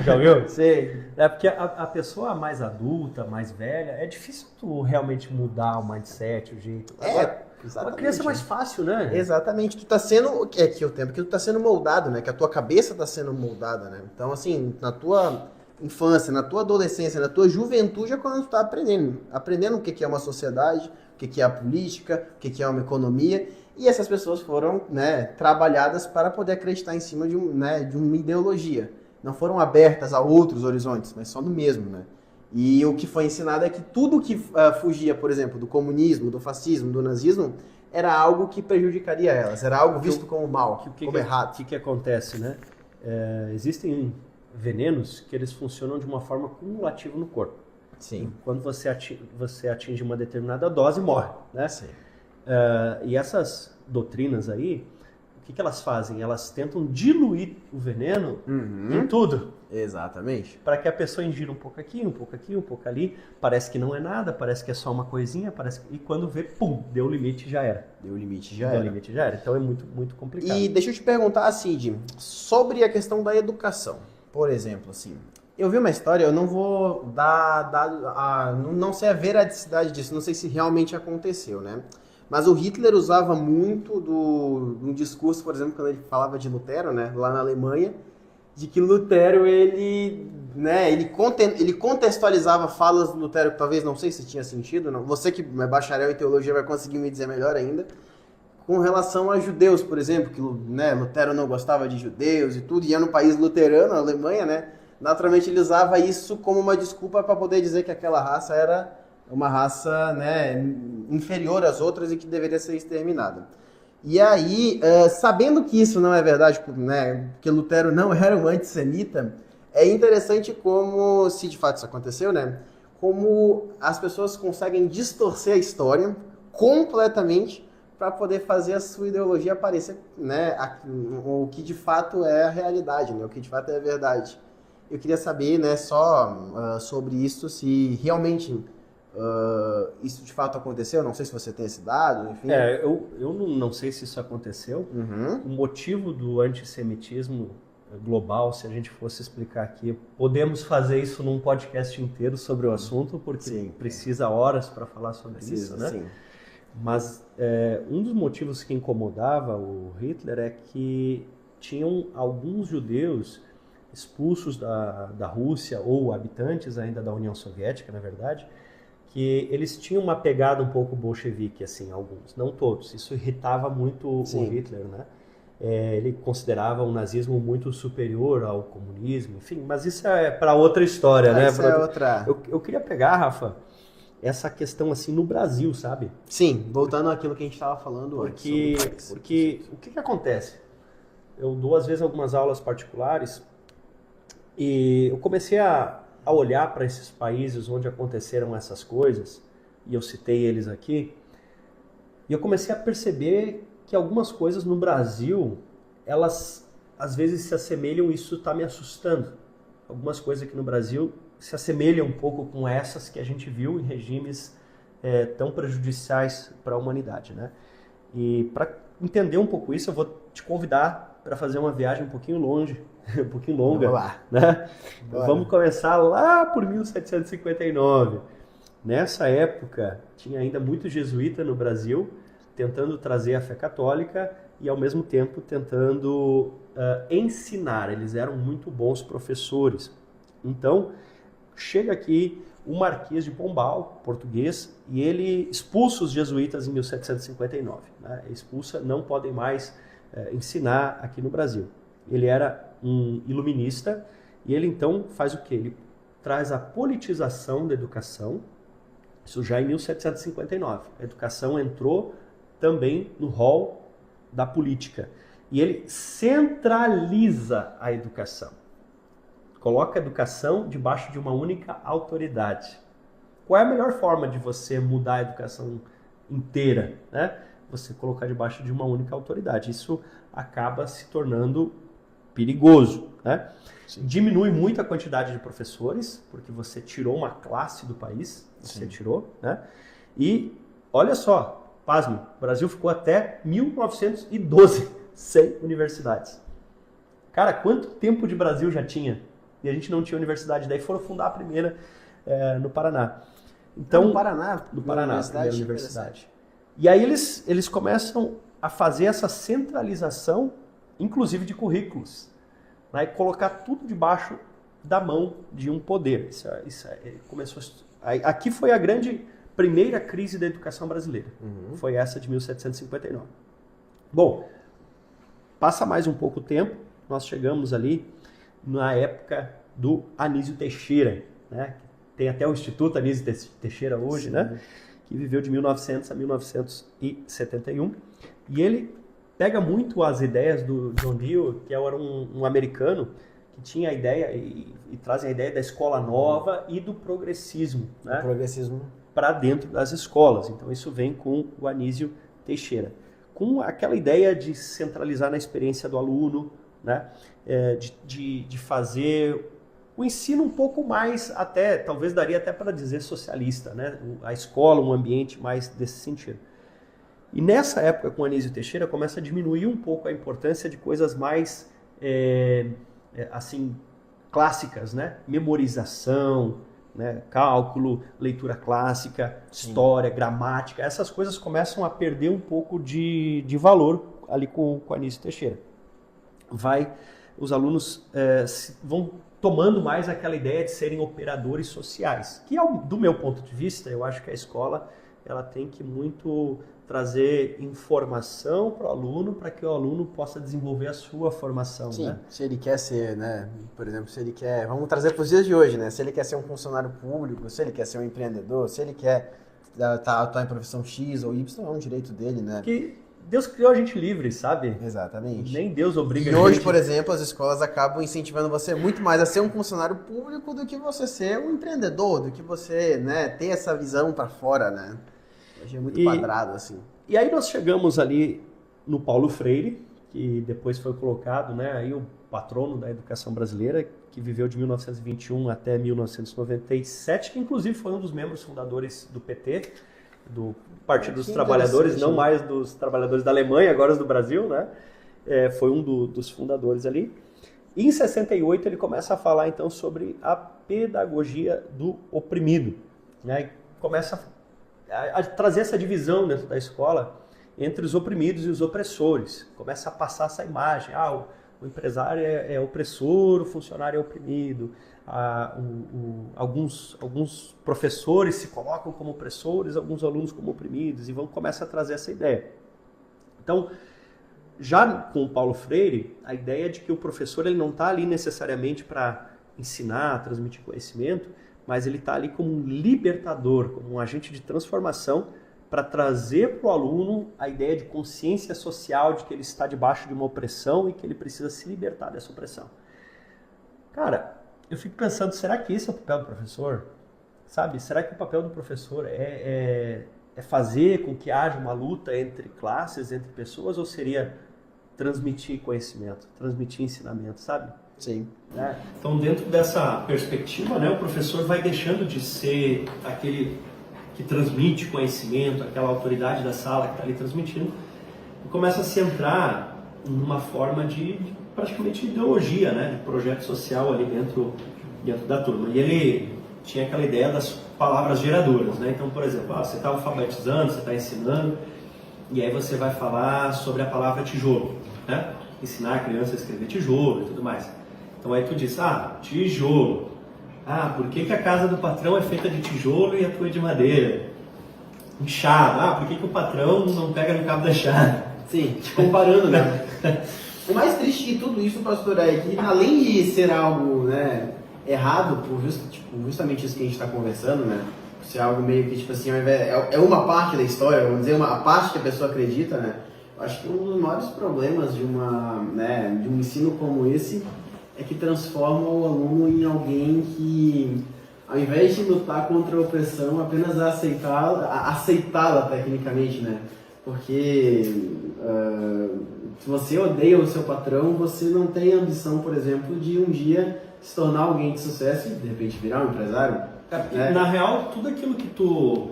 [SPEAKER 1] Já ouviu?
[SPEAKER 2] Sei.
[SPEAKER 1] É porque a pessoa mais adulta, mais velha, é difícil tu realmente mudar o mindset, o jeito. Agora, uma criança é mais fácil, né?
[SPEAKER 2] Exatamente. Tu tá sendo, que o tempo que tu tá sendo moldado, né? Que a tua cabeça tá sendo moldada, né? Então, assim, na tua infância, na tua adolescência, na tua juventude é quando tu tá aprendendo o que é uma sociedade, o que é a política, o que é uma economia. E essas pessoas foram, né, trabalhadas para poder acreditar em cima de uma ideologia. Não foram abertas a outros horizontes, mas só no mesmo, né? E o que foi ensinado é que tudo que fugia, por exemplo, do comunismo, do fascismo, do nazismo, era algo que prejudicaria elas, era algo visto como mal, como errado.
[SPEAKER 1] O que acontece, né? Existem venenos que eles funcionam de uma forma cumulativa no corpo.
[SPEAKER 2] Sim.
[SPEAKER 1] Quando você atinge uma determinada dose, morre, né?
[SPEAKER 2] Sim.
[SPEAKER 1] E essas doutrinas aí, o que elas fazem? Elas tentam diluir o veneno em tudo.
[SPEAKER 2] Exatamente.
[SPEAKER 1] Para que a pessoa ingira um pouco aqui, um pouco aqui, um pouco ali. Parece que não é nada, parece que é só uma coisinha. E quando vê, pum, deu o limite e já era.
[SPEAKER 2] Deu o limite e já era.
[SPEAKER 1] Então é muito, muito complicado.
[SPEAKER 2] E deixa eu te perguntar, Cid, sobre a questão da educação. Por exemplo, assim, eu vi uma história, eu não vou não sei a veracidade disso, não sei se realmente aconteceu, né? Mas o Hitler usava muito um discurso, por exemplo, quando ele falava de Lutero, né, lá na Alemanha, de que Lutero, ele contextualizava falas do Lutero, que talvez, não sei se tinha sentido, não. Você que é bacharel em teologia vai conseguir me dizer melhor ainda, com relação a judeus, por exemplo, que, né, Lutero não gostava de judeus e tudo, e era no país luterano, a Alemanha, né, naturalmente ele usava isso como uma desculpa para poder dizer que aquela raça era uma raça, né, inferior às outras e que deveria ser exterminada. E aí, sabendo que isso não é verdade, né, porque Lutero não era um antissemita, é interessante como, se de fato isso aconteceu, né? Como as pessoas conseguem distorcer a história completamente para poder fazer a sua ideologia aparecer, né? O que de fato é a realidade, né? O que de fato é a verdade. Eu queria saber, né, só sobre isso, se realmente isso de fato aconteceu. Não sei se você tem esse dado, enfim.
[SPEAKER 1] Eu não sei se isso aconteceu.
[SPEAKER 2] Uhum.
[SPEAKER 1] O motivo do antissemitismo global, se a gente fosse explicar aqui, podemos fazer isso num podcast inteiro sobre o assunto, porque
[SPEAKER 2] Sim.
[SPEAKER 1] precisa horas para falar sobre isso, né?
[SPEAKER 2] Sim.
[SPEAKER 1] Mas um dos motivos que incomodava o Hitler é que tinham alguns judeus expulsos da Rússia, ou habitantes ainda da União Soviética, na verdade, que eles tinham uma pegada um pouco bolchevique, assim, alguns, não todos. Isso irritava muito o Hitler, né? Ele considerava o nazismo muito superior ao comunismo, enfim, mas isso é para outra história, né?
[SPEAKER 2] Isso é outra.
[SPEAKER 1] Eu queria pegar, Rafa, essa questão assim no Brasil, sabe?
[SPEAKER 2] Sim, voltando àquilo que a gente estava falando
[SPEAKER 1] antes. Porque o que acontece? Eu dou às vezes algumas aulas particulares e eu comecei a olhar para esses países onde aconteceram essas coisas, e eu citei eles aqui, e eu comecei a perceber que algumas coisas no Brasil, elas às vezes se assemelham, e isso está me assustando. Algumas coisas aqui no Brasil se assemelham um pouco com essas que a gente viu em regimes tão prejudiciais para a humanidade, né? E para entender um pouco isso, eu vou te convidar para fazer uma viagem um pouquinho longe, um pouquinho longa.
[SPEAKER 2] Vamos lá.
[SPEAKER 1] Né? Vamos começar lá por 1759. Nessa época, tinha ainda muito jesuíta no Brasil, tentando trazer a fé católica e, ao mesmo tempo, tentando ensinar. Eles eram muito bons professores. Então, chega aqui o Marquês de Pombal, português, e ele expulsa os jesuítas em 1759. Né? Expulsa, não podem mais ensinar aqui no Brasil. Ele era um iluminista e ele então faz o quê? Ele traz a politização da educação, isso já em 1759. A educação entrou também no rol da política. E ele centraliza a educação. Coloca a educação debaixo de uma única autoridade. Qual é a melhor forma de você mudar a educação inteira, né? Você colocar debaixo de uma única autoridade. Isso acaba se tornando perigoso, né? Diminui muito a quantidade de professores, porque você tirou uma classe do país, você tirou, né? E olha só, pasme, o Brasil ficou até 1912 sem universidades. Cara, quanto tempo de Brasil já tinha? E a gente não tinha universidade, daí foram fundar a primeira no Paraná. Então,
[SPEAKER 2] no Paraná,
[SPEAKER 1] a primeira universidade. E aí eles começam a fazer essa centralização, inclusive de currículos, né? E colocar tudo debaixo da mão de um poder. Começou aqui foi a primeira crise da educação brasileira. Foi essa de 1759. Bom, passa mais um pouco tempo, nós chegamos ali na época do Anísio Teixeira, né? Tem até o Instituto Anísio Teixeira hoje, né? Que viveu de 1900 a 1971. E ele pega muito as ideias do John Dewey, que era um americano que tinha a ideia e traz a ideia da escola nova e do progressismo, né?
[SPEAKER 2] O progressismo
[SPEAKER 1] para dentro das escolas. Então isso vem com o Anísio Teixeira, com aquela ideia de centralizar na experiência do aluno, né? De fazer o ensino um pouco mais, até talvez daria até para dizer socialista, né? A escola, um ambiente mais desse sentido. E nessa época, com Anísio Teixeira, começa a diminuir um pouco a importância de coisas mais assim, clássicas, né? Memorização, né? Cálculo, leitura clássica, história, gramática. Essas coisas começam a perder um pouco de valor ali com Anísio Teixeira. Os alunos vão tomando mais aquela ideia de serem operadores sociais, que do meu ponto de vista, eu acho que a escola ela tem que muito trazer informação para o aluno, para que o aluno possa desenvolver a sua formação.
[SPEAKER 2] Sim,
[SPEAKER 1] né?
[SPEAKER 2] Se ele quer ser, né, por exemplo, se ele quer, vamos trazer para os dias de hoje, né, se ele quer ser um funcionário público, se ele quer ser um empreendedor, se ele quer atuar em profissão X ou Y, é um direito dele, né?
[SPEAKER 1] Que Deus criou a gente livre, sabe?
[SPEAKER 2] Exatamente.
[SPEAKER 1] Nem Deus obriga
[SPEAKER 2] E
[SPEAKER 1] a
[SPEAKER 2] hoje,
[SPEAKER 1] gente.
[SPEAKER 2] por exemplo, as escolas acabam incentivando você muito mais a ser um funcionário público do que você ser um empreendedor, do que você, né, ter essa visão para fora, né? Hoje é muito quadrado, assim.
[SPEAKER 1] E aí nós chegamos ali no Paulo Freire, que depois foi colocado, né, aí o patrono da educação brasileira, que viveu de 1921 até 1997, que inclusive foi um dos membros fundadores do PT, do Partido dos Trabalhadores, não mais dos trabalhadores da Alemanha, agora os do Brasil, né? Foi um dos fundadores ali. E em 68 ele começa a falar então sobre a pedagogia do oprimido, né? E começa a trazer essa divisão dentro da escola entre os oprimidos e os opressores. Começa a passar essa imagem, o empresário é opressor, o funcionário é oprimido. Alguns professores se colocam como opressores, alguns alunos como oprimidos, e começa a trazer essa ideia. Então, já com o Paulo Freire, a ideia é de que o professor ele não está ali necessariamente para ensinar, transmitir conhecimento, mas ele está ali como um libertador, como um agente de transformação para trazer para o aluno a ideia de consciência social, de que ele está debaixo de uma opressão e que ele precisa se libertar dessa opressão. Cara, eu fico pensando, será que esse é o papel do professor? Sabe? Será que o papel do professor é fazer com que haja uma luta entre classes, entre pessoas, ou seria transmitir conhecimento, transmitir ensinamento, sabe?
[SPEAKER 2] Sim.
[SPEAKER 1] Então, dentro dessa perspectiva, né, o professor vai deixando de ser aquele que transmite conhecimento, aquela autoridade da sala que está ali transmitindo, e começa a se entrar numa forma de praticamente ideologia, né, de projeto social ali dentro da turma. E ele tinha aquela ideia das palavras geradoras, né? Então, por exemplo, você está alfabetizando, você está ensinando, e aí você vai falar sobre a palavra tijolo, né? Ensinar a criança a escrever tijolo e tudo mais. Então aí tu diz, tijolo. Por que a casa do patrão é feita de tijolo e a tua é de madeira? Enxada. Por que o patrão não pega no cabo da enxada?
[SPEAKER 2] Sim, comparando, né? O mais triste de tudo isso, pastor, é que além de ser algo, né, errado, por justamente isso que a gente está conversando, né? Ser algo meio que, tipo assim, é uma parte da história, vamos dizer, a parte que a pessoa acredita, né? Eu acho que um dos maiores problemas de um ensino como esse é que transforma o aluno em alguém que, ao invés de lutar contra a opressão, apenas aceitá-la tecnicamente, né? Porque se você odeia o seu patrão, você não tem a ambição, por exemplo, de um dia se tornar alguém de sucesso e de repente virar um empresário.
[SPEAKER 1] Né? Na real, tudo aquilo que tu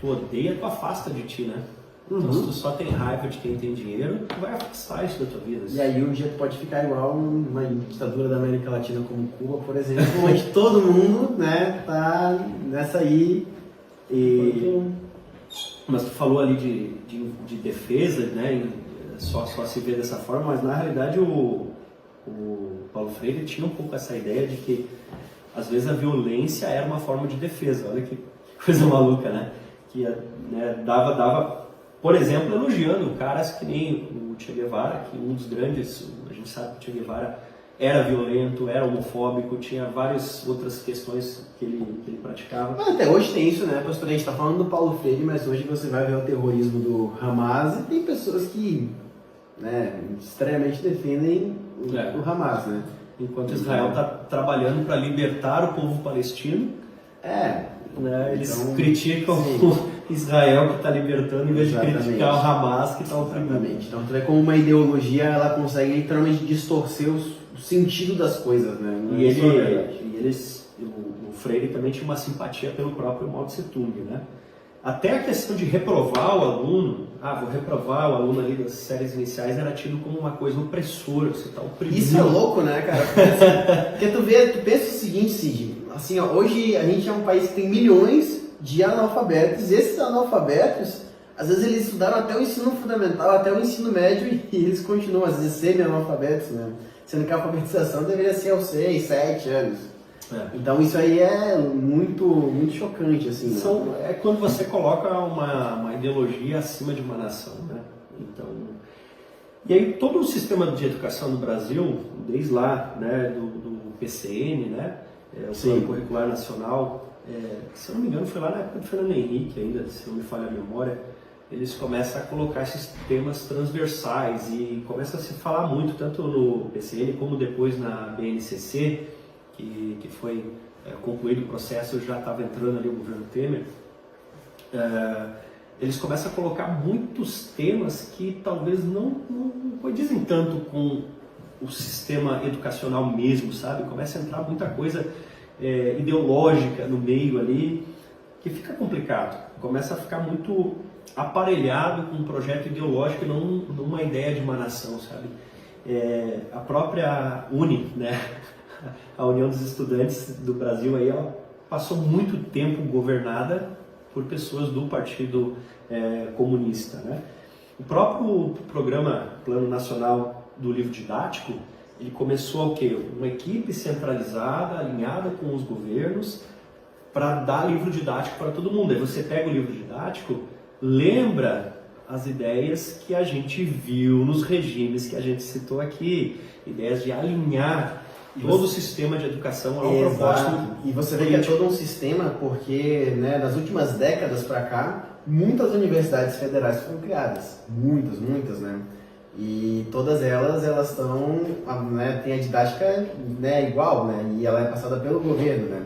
[SPEAKER 1] odeia, tu afasta de ti, né? Então, se tu só tem raiva de quem tem dinheiro, tu vai afastar isso da tua vida.
[SPEAKER 2] E aí um dia tu pode ficar igual uma ditadura da América Latina como Cuba, por exemplo, onde todo mundo, né, tá nessa aí.
[SPEAKER 1] Mas tu falou ali de defesa, né? Só se vê dessa forma, mas na realidade o Paulo Freire tinha um pouco essa ideia de que às vezes a violência era uma forma de defesa. Olha que coisa maluca, né? Que dava, por exemplo, elogiando caras que nem o Che Guevara, que um dos grandes, a gente sabe que o Che Guevara era violento, era homofóbico, tinha várias outras questões que ele praticava.
[SPEAKER 2] Mas até hoje tem isso, né, pastor? A gente está falando do Paulo Freire, mas hoje você vai ver o terrorismo do Hamas e tem pessoas que, né, extremamente defendem o Hamas, né?
[SPEAKER 1] Enquanto Israel está trabalhando para libertar o povo palestino, eles criticam Israel que está libertando em vez de criticar o Hamas que está oprimindo.
[SPEAKER 2] Exatamente. Então, tu vê como uma ideologia ela consegue literalmente distorcer o sentido das coisas, né?
[SPEAKER 1] O Freire também tinha uma simpatia pelo próprio Mao Tse Tung, né? Até a questão de reprovar o aluno, vou reprovar o aluno ali das séries iniciais, era tido como uma coisa opressora, você está oprimindo.
[SPEAKER 2] Isso é louco, né, cara? Porque tu pensa o seguinte, Cid, assim, hoje a gente é um país que tem milhões de analfabetos, e esses analfabetos, às vezes eles estudaram até o ensino fundamental, até o ensino médio, e eles continuam, às vezes, semi-analfabetos, né? Sendo que a alfabetização deveria ser aos 6, 7 anos. Então isso aí é muito, muito chocante, assim. Né?
[SPEAKER 1] É quando você coloca uma ideologia acima de uma nação, né? Então, e aí todo o sistema de educação no Brasil, desde lá, né, do PCN, né, o Plano Curricular Nacional, se eu não me engano foi lá na época do Fernando Henrique ainda, se não me falha a memória, eles começam a colocar esses temas transversais e começa a se falar muito, tanto no PCN como depois na BNCC, que foi concluído o processo, já estava entrando ali o governo Temer. Eles começam a colocar muitos temas que talvez não condizem tanto com o sistema educacional mesmo, sabe? Começa a entrar muita coisa ideológica no meio ali, que fica complicado. Começa a ficar muito aparelhado com um projeto ideológico e não uma ideia de uma nação, sabe? A própria UNE, né? A União dos Estudantes do Brasil, aí, ela passou muito tempo governada por pessoas do Partido Comunista, né? O próprio programa Plano Nacional do Livro Didático, ele começou o quê? Uma equipe centralizada, alinhada com os governos, para dar livro didático para todo mundo. Aí você pega o livro didático, lembra as ideias que a gente viu nos regimes que a gente citou aqui, ideias de alinhar todo o sistema de educação ao propósito.
[SPEAKER 2] E você vê que é todo um sistema porque, né, nas últimas décadas para cá, muitas universidades federais foram criadas. Muitas, né? E todas elas estão, né, tem a didática, né, igual, né? E ela é passada pelo governo, né?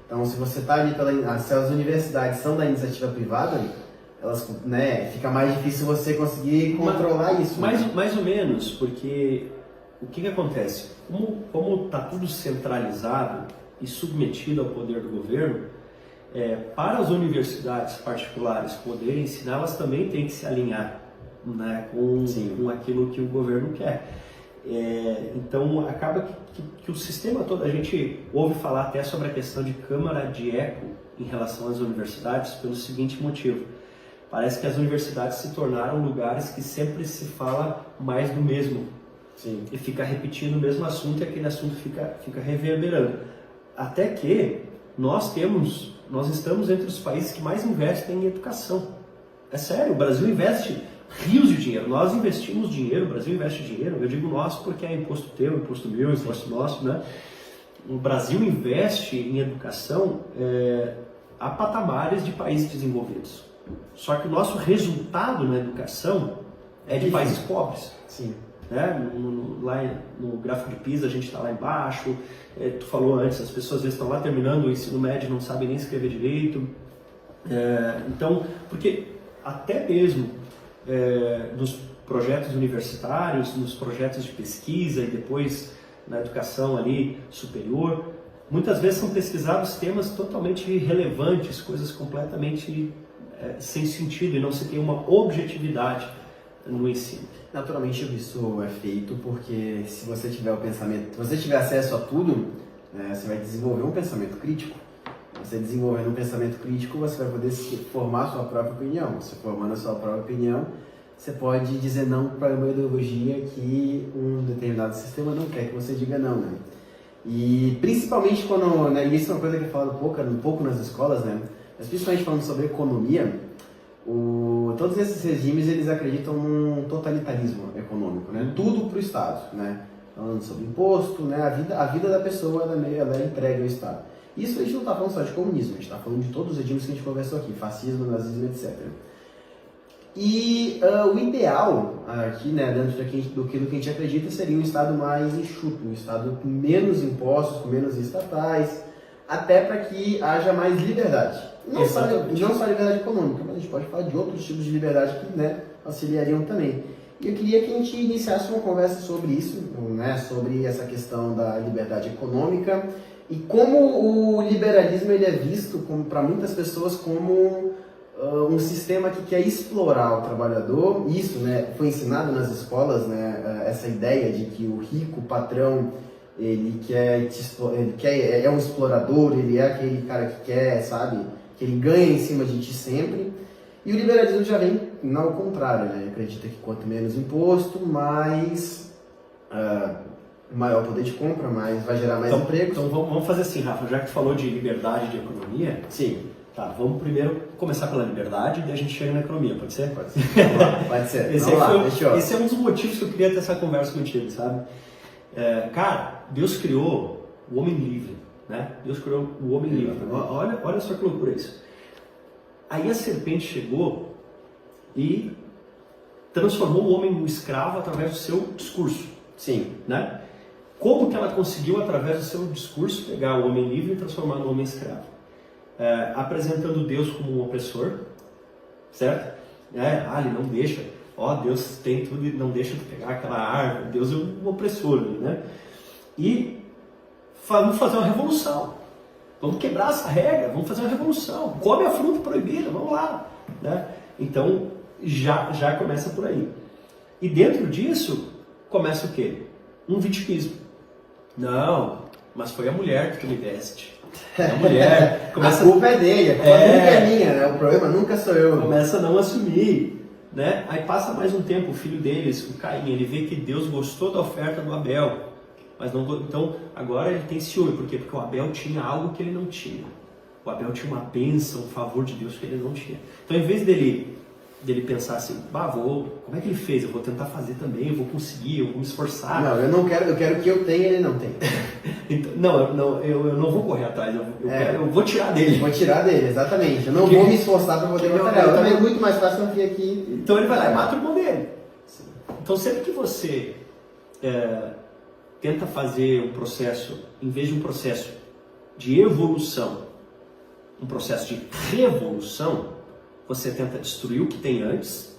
[SPEAKER 2] Então, se você está ali se as universidades são da iniciativa privada, elas, né, fica mais difícil você conseguir controlar isso.
[SPEAKER 1] Mais ou menos, porque o que acontece? Como está tudo centralizado e submetido ao poder do governo, para as universidades particulares poderem ensinar, elas também têm que se alinhar, né, com aquilo que o governo quer. Então acaba que o sistema todo, a gente ouve falar até sobre a questão de câmara de eco em relação às universidades pelo seguinte motivo: parece que as universidades se tornaram lugares que sempre se fala mais do mesmo.
[SPEAKER 2] Sim.
[SPEAKER 1] E fica repetindo o mesmo assunto e aquele assunto fica reverberando. Até que nós estamos entre os países que mais investem em educação. É sério, o Brasil investe rios de dinheiro. Nós investimos dinheiro, o Brasil investe dinheiro. Eu digo nós porque é imposto teu, imposto meu, imposto nosso, né? O Brasil investe em educação a patamares de países desenvolvidos. Só que o nosso resultado na educação é de países pobres.
[SPEAKER 2] Sim.
[SPEAKER 1] Né? Lá no gráfico de PISA a gente está lá embaixo. Tu falou antes, as pessoas às vezes estão lá terminando o ensino médio e não sabem nem escrever direito. Então, porque até mesmo nos projetos universitários, nos projetos de pesquisa e depois na educação ali superior, muitas vezes são pesquisados temas totalmente irrelevantes, coisas completamente sem sentido, e não se tem uma objetividade no ensino.
[SPEAKER 2] Naturalmente isso é feito porque se você tiver se você tiver acesso a tudo, né, você vai desenvolver um pensamento crítico. Você desenvolvendo um pensamento crítico, você vai poder formar a sua própria opinião. Você formando a sua própria opinião, você pode dizer não para uma ideologia que um determinado sistema não quer que você diga não, né? E principalmente quando, né, isso é uma coisa que é falado um pouco nas escolas, né? Mas principalmente falando sobre economia, todos esses regimes eles acreditam num totalitarismo econômico, né? Tudo para o Estado, né? Falando sobre imposto, né? A vida da pessoa ela é entregue ao Estado. Isso a gente não está falando só de comunismo, a gente está falando de todos os regimes que a gente conversou aqui, fascismo, nazismo, etc. E o ideal aqui, né, dentro do que a gente acredita, seria um Estado mais enxuto, um Estado com menos impostos, com menos estatais, até para que haja mais liberdade. Não só liberdade econômica, mas a gente pode falar de outros tipos de liberdade que, né, auxiliariam também. E eu queria que a gente iniciasse uma conversa sobre isso, né, sobre essa questão da liberdade econômica e como o liberalismo ele é visto para muitas pessoas como um sistema que quer explorar o trabalhador. Isso, né, foi ensinado nas escolas, né, essa ideia de que o rico, o patrão, ele é um explorador, ele é aquele cara que quer, sabe, que ele ganha em cima de ti sempre. E o liberalismo já vem ao contrário, né? Acredita que quanto menos imposto, mais maior poder de compra, mais vai gerar mais emprego.
[SPEAKER 1] Então vamos fazer assim, Rafa, já que tu falou de liberdade de economia.
[SPEAKER 2] Sim.
[SPEAKER 1] Tá, vamos primeiro começar pela liberdade e daí a gente chega na economia, pode ser?
[SPEAKER 2] Pode ser. Pode ser.
[SPEAKER 1] Esse é um dos motivos que eu queria ter essa conversa contigo, sabe? Cara, Deus criou o homem livre, né? Deus criou o homem livre. Olha só que loucura isso. Aí a serpente chegou e transformou o homem em um escravo através do seu discurso.
[SPEAKER 2] Sim.
[SPEAKER 1] Né? Como que ela conseguiu, através do seu discurso, pegar o homem livre e transformar no homem escravo? Apresentando Deus como um opressor, certo? Ele não deixa, Deus tem tudo e não deixa de pegar aquela árvore, Deus é um opressor, né? E vamos fazer uma revolução, vamos quebrar essa regra, vamos fazer uma revolução, come a fruta proibida, vamos lá, né? Então, já começa por aí. E dentro disso, começa o quê? Um vitimismo. Não, mas foi a mulher que tu me deste. A mulher começa...
[SPEAKER 2] A culpa é dele, a culpa nunca é minha, né? O problema nunca sou eu.
[SPEAKER 1] Começa a não assumir, né? Aí passa mais um tempo, o filho deles, o Caim, ele vê que Deus gostou da oferta do Abel, mas não, então agora ele tem ciúme, por quê? Porque o Abel tinha algo que ele não tinha. O Abel tinha uma bênção, um favor de Deus que ele não tinha. Então, em vez dele pensar assim, como é que ele fez? Eu vou tentar fazer também, eu vou conseguir, eu vou me esforçar.
[SPEAKER 2] Não, eu quero que eu tenha e ele não tem.
[SPEAKER 1] Então, eu não vou correr atrás, eu vou tirar dele.
[SPEAKER 2] Vou tirar dele, exatamente. Eu não vou me esforçar para poder batalhar. Também é muito mais fácil eu vir aqui.
[SPEAKER 1] Então ele vai lá e mata o irmão dele. Então sempre que você tenta fazer um processo, em vez de um processo de evolução, um processo de revolução, você tenta destruir o que tem antes,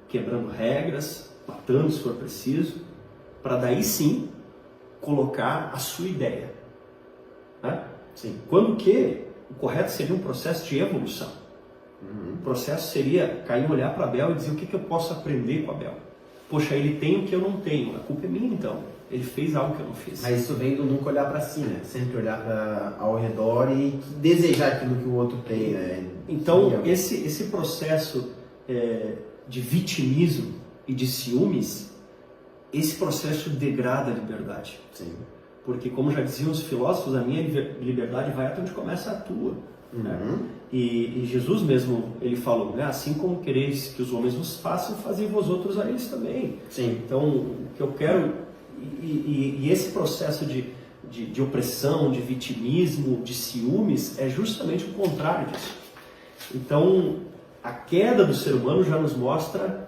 [SPEAKER 1] quebrando regras, matando se for preciso, para daí sim colocar a sua ideia. Né?
[SPEAKER 2] Sim.
[SPEAKER 1] Quando que o correto seria um processo de evolução. O processo seria Caim olhar para Abel e dizer o que eu posso aprender com Abel. Poxa, ele tem o que eu não tenho, a culpa é minha então. Ele fez algo que eu não fiz.
[SPEAKER 2] Mas isso vem do nunca olhar para si, né? Sempre olhar ao redor e desejar aquilo que o outro tem, né?
[SPEAKER 1] Então, esse processo de vitimismo e de ciúmes, esse processo degrada a liberdade.
[SPEAKER 2] Sim.
[SPEAKER 1] Porque, como já diziam os filósofos, a minha liberdade vai até onde começa a tua. Né? E Jesus mesmo, ele falou, né? Assim como quereis que os homens vos façam, fazei vós outros a eles também.
[SPEAKER 2] Sim.
[SPEAKER 1] Então, o que eu quero... E esse processo de opressão, de vitimismo, de ciúmes, é justamente o contrário disso. Então, a queda do ser humano já nos mostra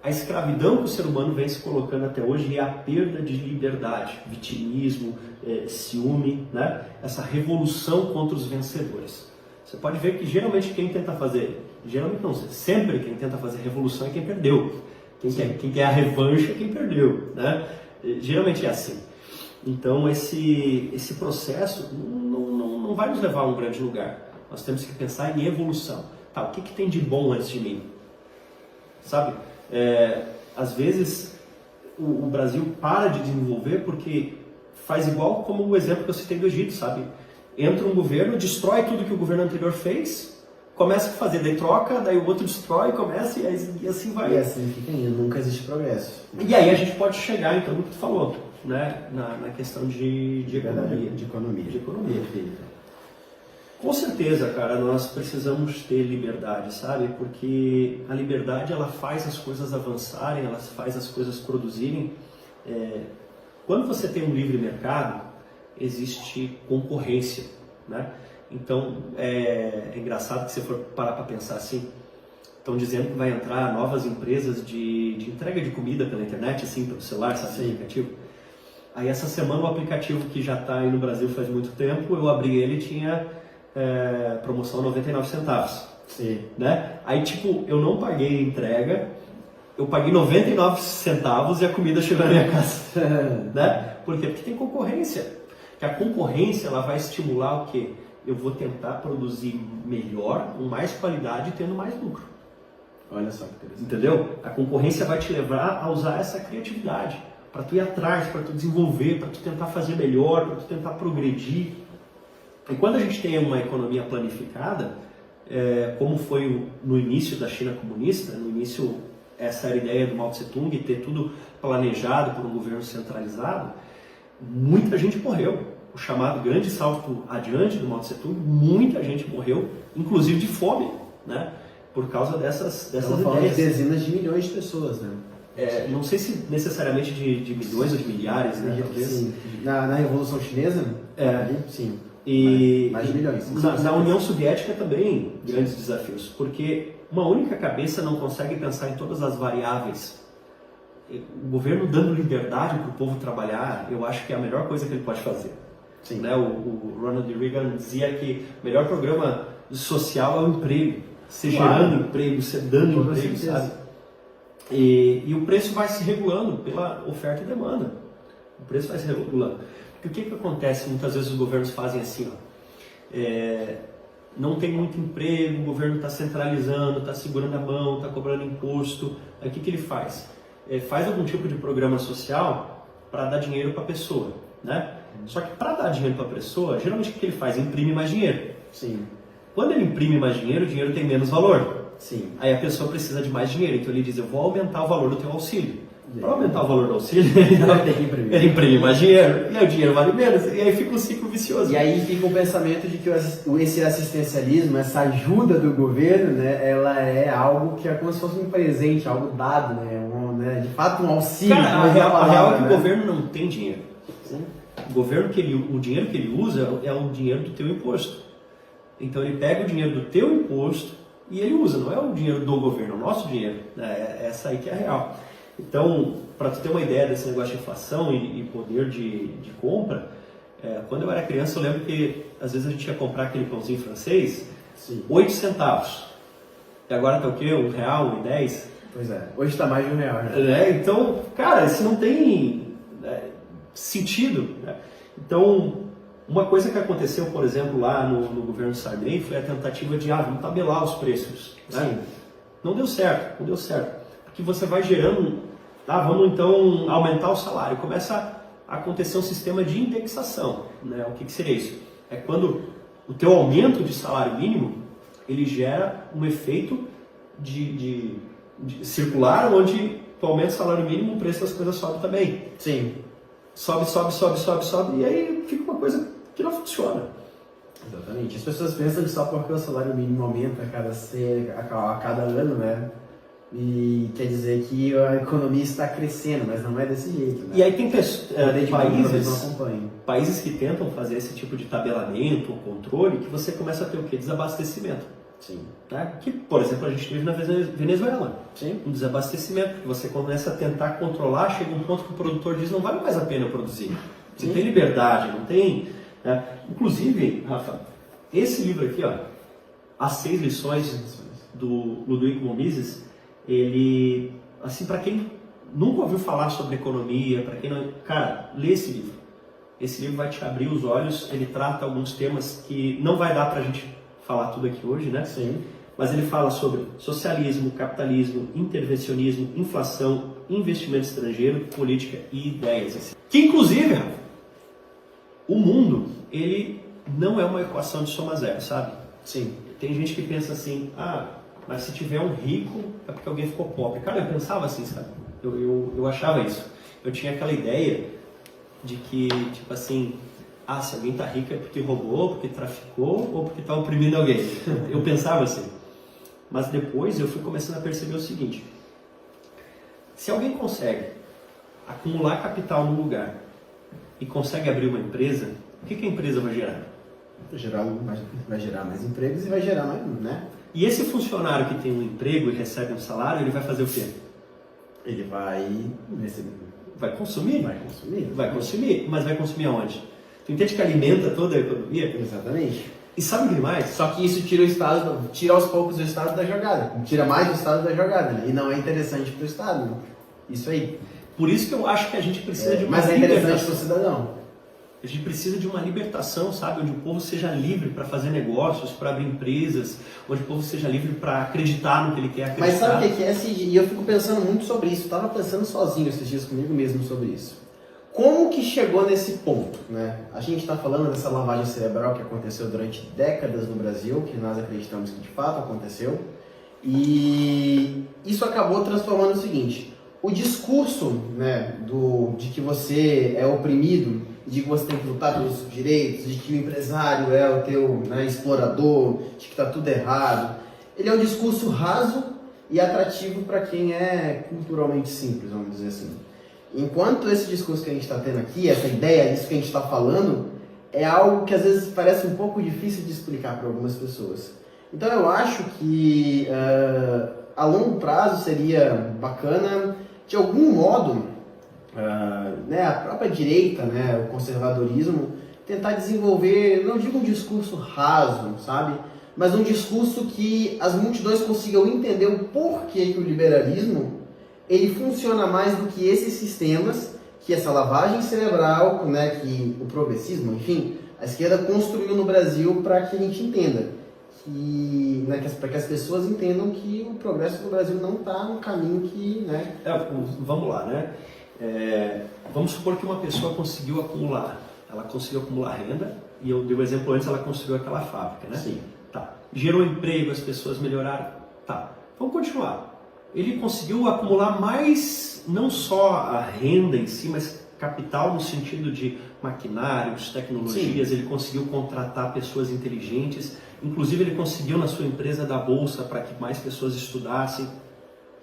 [SPEAKER 1] a escravidão que o ser humano vem se colocando até hoje e a perda de liberdade, vitimismo, ciúme, né? Essa revolução contra os vencedores. Você pode ver que geralmente quem tenta fazer, geralmente não, sempre quem tenta fazer revolução é quem perdeu. Quem quer a revanche é quem perdeu, né? Geralmente é assim. Então esse processo não vai nos levar a um grande lugar. Nós temos que pensar em evolução. Tá, o que tem de bom antes de mim? Sabe? Às vezes o Brasil para de desenvolver porque faz igual como o exemplo que eu citei do Egito, sabe? Entra um governo, destrói tudo que o governo anterior fez, começa a fazer, daí troca, daí o outro destrói, começa e assim vai.
[SPEAKER 2] E assim fica indo, nunca existe progresso.
[SPEAKER 1] E aí a gente pode chegar, então, no que tu falou, né? Na questão de economia.
[SPEAKER 2] De economia.
[SPEAKER 1] Com certeza, cara, nós precisamos ter liberdade, sabe? Porque a liberdade, ela faz as coisas avançarem, ela faz as coisas produzirem. Quando você tem um livre mercado, existe concorrência, né? Então, é engraçado que você for parar para pensar assim, estão dizendo que vai entrar novas empresas de entrega de comida pela internet, assim, pelo celular, sabe, esse aplicativo. Aí essa semana o aplicativo que já está aí no Brasil faz muito tempo, eu abri ele e tinha promoção 99 centavos.
[SPEAKER 2] Sim.
[SPEAKER 1] Né? Aí tipo, eu não paguei a entrega, eu paguei 99 centavos e a comida chegou na minha casa. Né? Por quê? Porque tem concorrência. Que a concorrência, ela vai estimular o quê? Eu vou tentar produzir melhor, com mais qualidade e tendo mais lucro.
[SPEAKER 2] Olha só que interessante.
[SPEAKER 1] Entendeu? A concorrência vai te levar a usar essa criatividade para tu ir atrás, para tu desenvolver, para tu tentar fazer melhor, para tu tentar progredir. E quando a gente tem uma economia planificada, como foi no início da China comunista, no início essa era a ideia do Mao Tse Tung, ter tudo planejado por um governo centralizado, muita gente morreu. O chamado grande salto adiante do Mao Tse Tung, muita gente morreu, inclusive de fome, né? Por causa dessas ideias.
[SPEAKER 2] De dezenas de milhões de pessoas, né?
[SPEAKER 1] Não sei se necessariamente de milhões ou de milhares, né?
[SPEAKER 2] Sim. Na Revolução Chinesa? Sim.
[SPEAKER 1] E
[SPEAKER 2] mais de milhões.
[SPEAKER 1] Na União Soviética também, grandes desafios, porque uma única cabeça não consegue pensar em todas as variáveis. O governo dando liberdade para o povo trabalhar, eu acho que é a melhor coisa que ele pode fazer.
[SPEAKER 2] Sim.
[SPEAKER 1] Né? O Ronald Reagan dizia que o melhor programa social é o emprego. Você gerando emprego, você dando emprego, sabe? E o preço vai se regulando pela oferta e demanda. O preço vai se regulando. Porque o que acontece? Muitas vezes os governos fazem assim, ó. Não tem muito emprego, o governo está centralizando, está segurando a mão, está cobrando imposto. Aí o que ele faz? Faz algum tipo de programa social para dar dinheiro para a pessoa, né? Só que para dar dinheiro para a pessoa, geralmente o que ele faz? Imprime mais dinheiro.
[SPEAKER 2] Sim.
[SPEAKER 1] Quando ele imprime mais dinheiro, o dinheiro tem menos valor.
[SPEAKER 2] Sim.
[SPEAKER 1] Aí a pessoa precisa de mais dinheiro, então ele diz, eu vou aumentar o valor do teu auxílio. Para aumentar o valor do auxílio, ele imprime mais dinheiro, e aí o dinheiro vale menos, e aí fica um ciclo vicioso.
[SPEAKER 2] E aí fica o pensamento de que esse assistencialismo, essa ajuda do governo, né, ela é algo que é como se fosse um presente, algo dado, né, de fato um auxílio.
[SPEAKER 1] Cara, a real é que
[SPEAKER 2] né?
[SPEAKER 1] o governo não tem dinheiro.
[SPEAKER 2] Sim.
[SPEAKER 1] O dinheiro que ele usa é o dinheiro do teu imposto. Então ele pega o dinheiro do teu imposto e ele usa, não é o dinheiro do governo, é o nosso dinheiro. Essa aí que é a real. Então, para tu ter uma ideia desse negócio de inflação e poder de compra, quando eu era criança eu lembro que às vezes a gente ia comprar aquele pãozinho francês,
[SPEAKER 2] Sim.
[SPEAKER 1] 8 centavos. E agora está o quê? R$1, R$1,10?
[SPEAKER 2] Pois é, hoje está mais de R$1. Né?
[SPEAKER 1] Então, cara, isso não tem sentido. Né? Então, uma coisa que aconteceu, por exemplo, lá no governo Sarney foi a tentativa de vamos tabelar os preços. Né? Não deu certo. Porque você vai gerando, vamos então aumentar o salário. Começa a acontecer um sistema de indexação. Né? O que seria isso? É quando o teu aumento de salário mínimo, ele gera um efeito de circular, onde tu aumenta o salário mínimo, o preço das coisas sobe também.
[SPEAKER 2] Sim.
[SPEAKER 1] Sobe, e aí fica uma coisa que não funciona.
[SPEAKER 2] Exatamente. As pessoas pensam que só porque o salário mínimo aumenta a cada ano, né? E quer dizer que a economia está crescendo, mas não é desse jeito, né?
[SPEAKER 1] E aí tem países que tentam fazer esse tipo de tabelamento, controle, que você começa a ter o quê? Desabastecimento.
[SPEAKER 2] Sim.
[SPEAKER 1] Né? Que, por exemplo, a gente vive na Venezuela.
[SPEAKER 2] Sim.
[SPEAKER 1] Um desabastecimento, que você começa a tentar controlar, chega um ponto que o produtor diz, não vale mais a pena produzir. Você tem liberdade, não tem... Né? Inclusive, Rafa, esse livro aqui, ó, As 6 Lições do Ludwig von Mises, ele, assim, para quem nunca ouviu falar sobre economia, para quem não... Cara, lê esse livro. Esse livro vai te abrir os olhos, ele trata alguns temas que não vai dar pra gente falar tudo aqui hoje, né?
[SPEAKER 2] Sim.
[SPEAKER 1] Mas ele fala sobre socialismo, capitalismo, intervencionismo, inflação, investimento estrangeiro, política e ideias. Que, inclusive, Rafa, o mundo, ele não é uma equação de soma zero, sabe?
[SPEAKER 2] Sim.
[SPEAKER 1] Tem gente que pensa assim, mas se tiver um rico, é porque alguém ficou pobre. Cara, eu pensava assim, sabe? Eu achava isso. Eu tinha aquela ideia de que, tipo assim, se alguém tá rico é porque roubou, porque traficou ou porque tá oprimindo alguém. Eu pensava assim. Mas depois eu fui começando a perceber o seguinte. Se alguém consegue acumular capital num lugar e consegue abrir uma empresa, o que a empresa vai gerar?
[SPEAKER 2] Vai gerar mais empregos e vai gerar mais, né?
[SPEAKER 1] E esse funcionário que tem um emprego e recebe um salário, ele vai fazer o quê?
[SPEAKER 2] Ele vai
[SPEAKER 1] consumir?
[SPEAKER 2] Vai consumir.
[SPEAKER 1] Mas vai consumir aonde? Tu entende que alimenta toda a economia?
[SPEAKER 2] Exatamente.
[SPEAKER 1] E sabe o que mais?
[SPEAKER 2] Só que isso tira aos poucos o Estado da jogada. Tira mais o Estado da jogada, né? E não é interessante para o Estado, né? Isso aí.
[SPEAKER 1] Por isso que eu acho que a gente precisa de uma
[SPEAKER 2] Mas é interessante para o cidadão.
[SPEAKER 1] A gente precisa de uma libertação, sabe? Onde o povo seja livre para fazer negócios, para abrir empresas, onde o povo seja livre para acreditar no que ele quer acreditar.
[SPEAKER 2] Mas sabe o que é? E eu fico pensando muito sobre isso. Eu estava pensando sozinho esses dias comigo mesmo sobre isso. Como que chegou nesse ponto, né? A gente está falando dessa lavagem cerebral que aconteceu durante décadas no Brasil, que nós acreditamos que de fato aconteceu. E isso acabou transformando o seguinte: o discurso, né, de que você é oprimido, de que você tem que lutar pelos direitos, de que o empresário é o teu, né, explorador, de que está tudo errado, ele é um discurso raso e atrativo para quem é culturalmente simples, vamos dizer assim. Enquanto esse discurso que a gente está tendo aqui, essa ideia, isso que a gente está falando, é algo que às vezes parece um pouco difícil de explicar para algumas pessoas. Então eu acho que a longo prazo seria bacana, de algum modo, né, a própria direita, né, o conservadorismo, tentar desenvolver, não digo um discurso raso, sabe? Mas um discurso que as multidões consigam entender o porquê que o liberalismo ele funciona mais do que esses sistemas, que essa lavagem cerebral, né, que o progressismo, enfim, a esquerda construiu no Brasil para que a gente entenda. Né, para que as pessoas entendam que o progresso do Brasil não está no caminho que... Né,
[SPEAKER 1] vamos lá, né? Vamos supor que uma pessoa conseguiu acumular. Ela conseguiu acumular renda, e eu dei o exemplo antes, ela construiu aquela fábrica, né?
[SPEAKER 2] Sim.
[SPEAKER 1] Tá. Gerou emprego, as pessoas melhoraram. Tá. Vamos continuar. Ele conseguiu acumular mais, não só a renda em si, mas capital no sentido de maquinários, tecnologias. Sim. Ele conseguiu contratar pessoas inteligentes. Inclusive, ele conseguiu na sua empresa dar bolsa para que mais pessoas estudassem.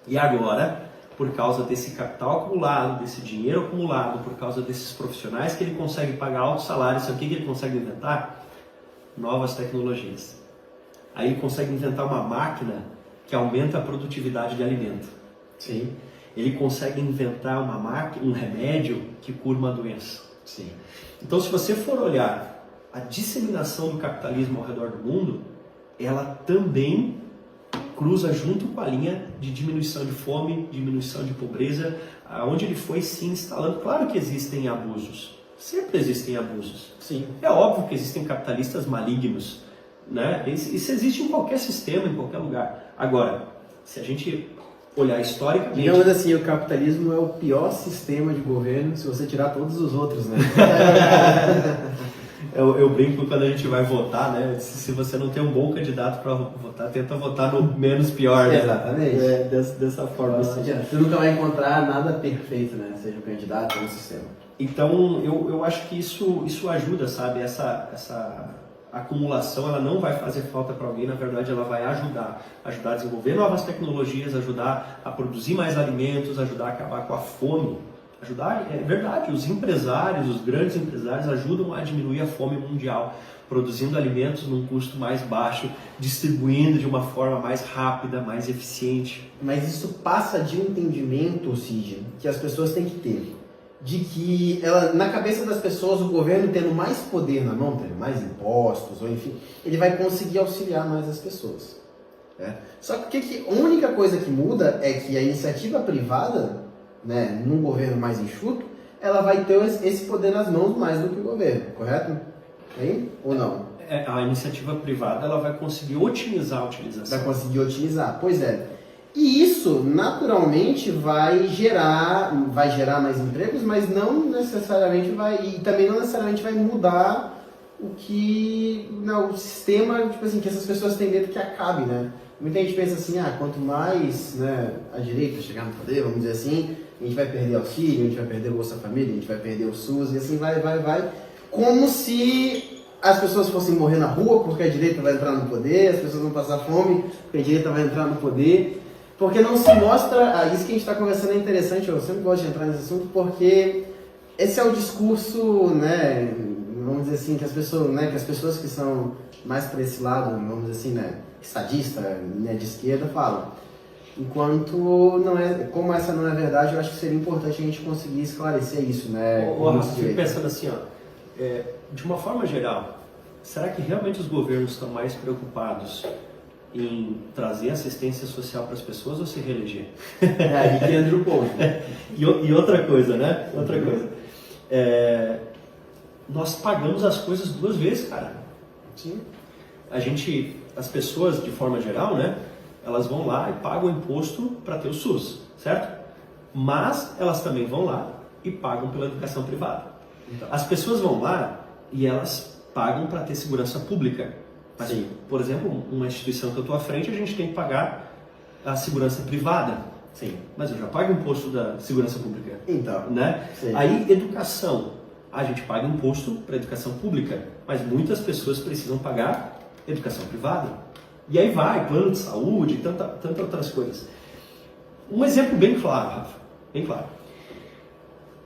[SPEAKER 1] E agora, por causa desse capital acumulado, desse dinheiro acumulado, por causa desses profissionais que ele consegue pagar altos salários, sabe o que ele consegue inventar? Novas tecnologias. Aí ele consegue inventar uma máquina que aumenta a produtividade de alimento.
[SPEAKER 2] Sim.
[SPEAKER 1] Ele consegue inventar uma máquina, um remédio que cura uma doença.
[SPEAKER 2] Sim.
[SPEAKER 1] Então, se você for olhar a disseminação do capitalismo ao redor do mundo, ela também cruza junto com a linha de diminuição de fome, diminuição de pobreza, onde ele foi se instalando. Claro que existem abusos, sempre existem abusos.
[SPEAKER 2] Sim.
[SPEAKER 1] É óbvio que existem capitalistas malignos, né? Isso existe em qualquer sistema, em qualquer lugar. Agora, se a gente olhar historicamente...
[SPEAKER 2] Digamos assim, o capitalismo é o pior sistema de governo se você tirar todos os outros, né?
[SPEAKER 1] Eu brinco quando a gente vai votar, né? Se você não tem um bom candidato para votar, tenta votar no menos pior, né?
[SPEAKER 2] Exatamente.
[SPEAKER 1] Dessa forma.
[SPEAKER 2] Você nunca vai encontrar nada perfeito, né? Seja o candidato ou o sistema.
[SPEAKER 1] Então, eu acho que isso ajuda, sabe? Essa acumulação, ela não vai fazer falta para alguém, na verdade ela vai ajudar a desenvolver novas tecnologias, ajudar a produzir mais alimentos, ajudar a acabar com a fome. Ajudar, é verdade, os empresários, os grandes empresários ajudam a diminuir a fome mundial, produzindo alimentos num custo mais baixo, distribuindo de uma forma mais rápida, mais eficiente.
[SPEAKER 2] Mas isso passa de um entendimento, Cid, que as pessoas têm que ter. De que na cabeça das pessoas, o governo tendo mais poder na mão, tendo mais impostos, ou enfim, ele vai conseguir auxiliar mais as pessoas. Né? Só que a única coisa que muda é que a iniciativa privada, né, num governo mais enxuto, ela vai ter esse poder nas mãos mais do que o governo, correto? Hein? Ou não?
[SPEAKER 1] A iniciativa privada ela vai conseguir otimizar a utilização.
[SPEAKER 2] Vai conseguir otimizar, pois é. E isso, naturalmente, vai gerar mais empregos, mas não necessariamente e também não necessariamente vai mudar o sistema, tipo assim, que essas pessoas têm medo que acabe, né? Muita gente pensa assim, quanto mais, né, a direita chegar no poder, vamos dizer assim, a gente vai perder auxílio, a gente vai perder o Bolsa Família, a gente vai perder o SUS, e assim vai, como se as pessoas fossem morrer na rua porque a direita vai entrar no poder, as pessoas vão passar fome porque a direita vai entrar no poder. Porque não se mostra, isso que a gente está conversando é interessante, eu sempre gosto de entrar nesse assunto, porque esse é o discurso, né, vamos dizer assim, que as pessoas que são mais para esse lado, vamos dizer assim, né, estadista, né, de esquerda, falam. Enquanto não é, como essa não é verdade, eu acho que seria importante a gente conseguir esclarecer isso, né?
[SPEAKER 1] Eu fico pensando assim, de uma forma geral, será que realmente os governos estão mais preocupados em trazer assistência social para as pessoas ou se reeleger?
[SPEAKER 2] Aí que entra o ponto.
[SPEAKER 1] E outra coisa, né? Outra coisa. Nós pagamos as coisas duas vezes, cara.
[SPEAKER 2] Sim.
[SPEAKER 1] As pessoas, de forma geral, né? Elas vão lá e pagam imposto para ter o SUS, certo? Mas elas também vão lá e pagam pela educação privada. Então, as pessoas vão lá e elas pagam para ter segurança pública. Mas, sim, por exemplo, uma instituição que eu estou à frente, a gente tem que pagar a segurança privada.
[SPEAKER 2] Sim.
[SPEAKER 1] Mas eu já pago imposto da segurança pública.
[SPEAKER 2] Então.
[SPEAKER 1] Né? Aí, educação. A gente paga imposto para educação pública, mas muitas pessoas precisam pagar educação privada. E aí vai, plano de saúde e tantas outras coisas. Um exemplo bem claro, Rafa. Bem claro.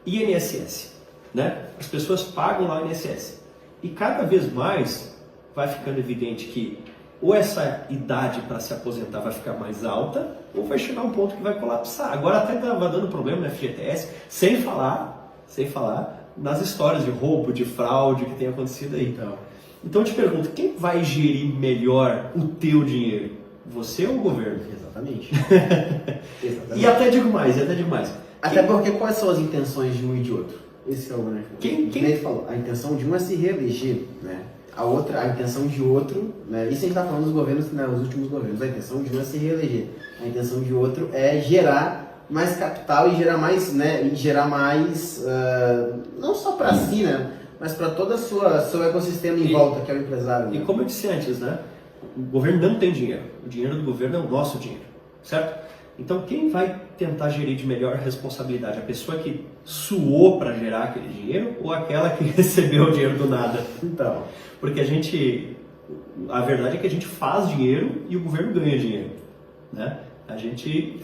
[SPEAKER 1] INSS. Né? As pessoas pagam lá o INSS. E cada vez mais vai ficando evidente que ou essa idade para se aposentar vai ficar mais alta, ou vai chegar um ponto que vai colapsar. Agora até estava dando problema no FGTS, sem falar nas histórias de roubo, de fraude que tem acontecido aí. Então eu te pergunto, quem vai gerir melhor o teu dinheiro? Você ou o governo?
[SPEAKER 2] Exatamente.
[SPEAKER 1] E até digo mais.
[SPEAKER 2] Até porque quais são as intenções de um e de outro? Esse é o grande ponto. Quem falou? A intenção de um é se reeleger, né? A intenção de outro, né? Isso a gente está falando dos governos, né, os últimos governos. A intenção de um é se reeleger. A intenção de outro é gerar mais capital e gerar mais, né? E gerar mais, não só para si, né? Mas para todo o seu ecossistema em volta, que é o empresário. Né?
[SPEAKER 1] E como eu disse antes, né? O governo não tem dinheiro. O dinheiro do governo é o nosso dinheiro, certo? Então, quem vai tentar gerir de melhor responsabilidade? A pessoa que suou para gerar aquele dinheiro ou aquela que recebeu o dinheiro do nada?
[SPEAKER 2] Então,
[SPEAKER 1] porque a verdade é que a gente faz dinheiro e o governo ganha dinheiro, né? A gente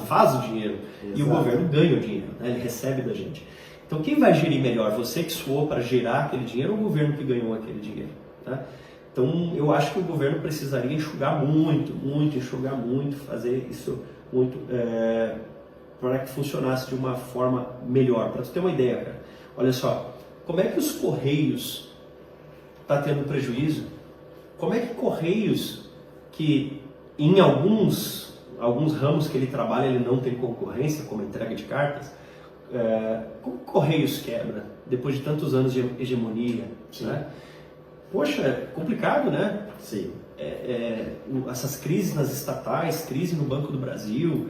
[SPEAKER 1] faz o dinheiro. Exato. E o governo ganha o dinheiro, né? Ele recebe da gente. Então, quem vai gerir melhor? Você que suou para gerar aquele dinheiro ou o governo que ganhou aquele dinheiro? Tá? Então, eu acho que o governo precisaria enxugar muito, fazer isso muito para que funcionasse de uma forma melhor. Para você ter uma ideia, cara, olha só, como é que os Correios está tendo prejuízo? Como é que Correios, que em alguns ramos que ele trabalha, ele não tem concorrência, como a entrega de cartas, como Correios quebra depois de tantos anos de hegemonia, né? Poxa, é complicado, né?
[SPEAKER 2] Sim.
[SPEAKER 1] Essas crises nas estatais, crise no Banco do Brasil,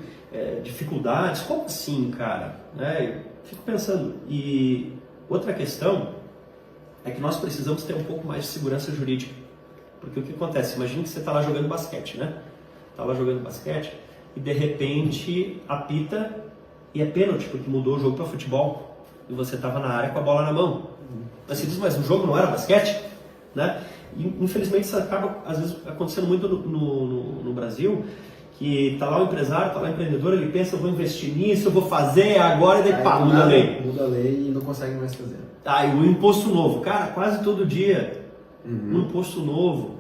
[SPEAKER 1] dificuldades, como assim, cara? Né? Fico pensando. E outra questão é que nós precisamos ter um pouco mais de segurança jurídica. Porque o que acontece? Imagina que você está lá jogando basquete, né? Está lá jogando basquete e de repente apita e é pênalti, porque mudou o jogo para futebol. E você estava na área com a bola na mão. Mas você diz, mas o jogo não era basquete? Né? E, infelizmente isso acaba às vezes acontecendo muito no Brasil, que está lá o empresário, está lá o empreendedor, ele pensa, eu vou investir nisso, eu vou fazer agora, e daí pá, muda a lei.
[SPEAKER 2] Muda a lei e não consegue mais fazer.
[SPEAKER 1] E o imposto novo, cara, quase todo dia, um imposto novo.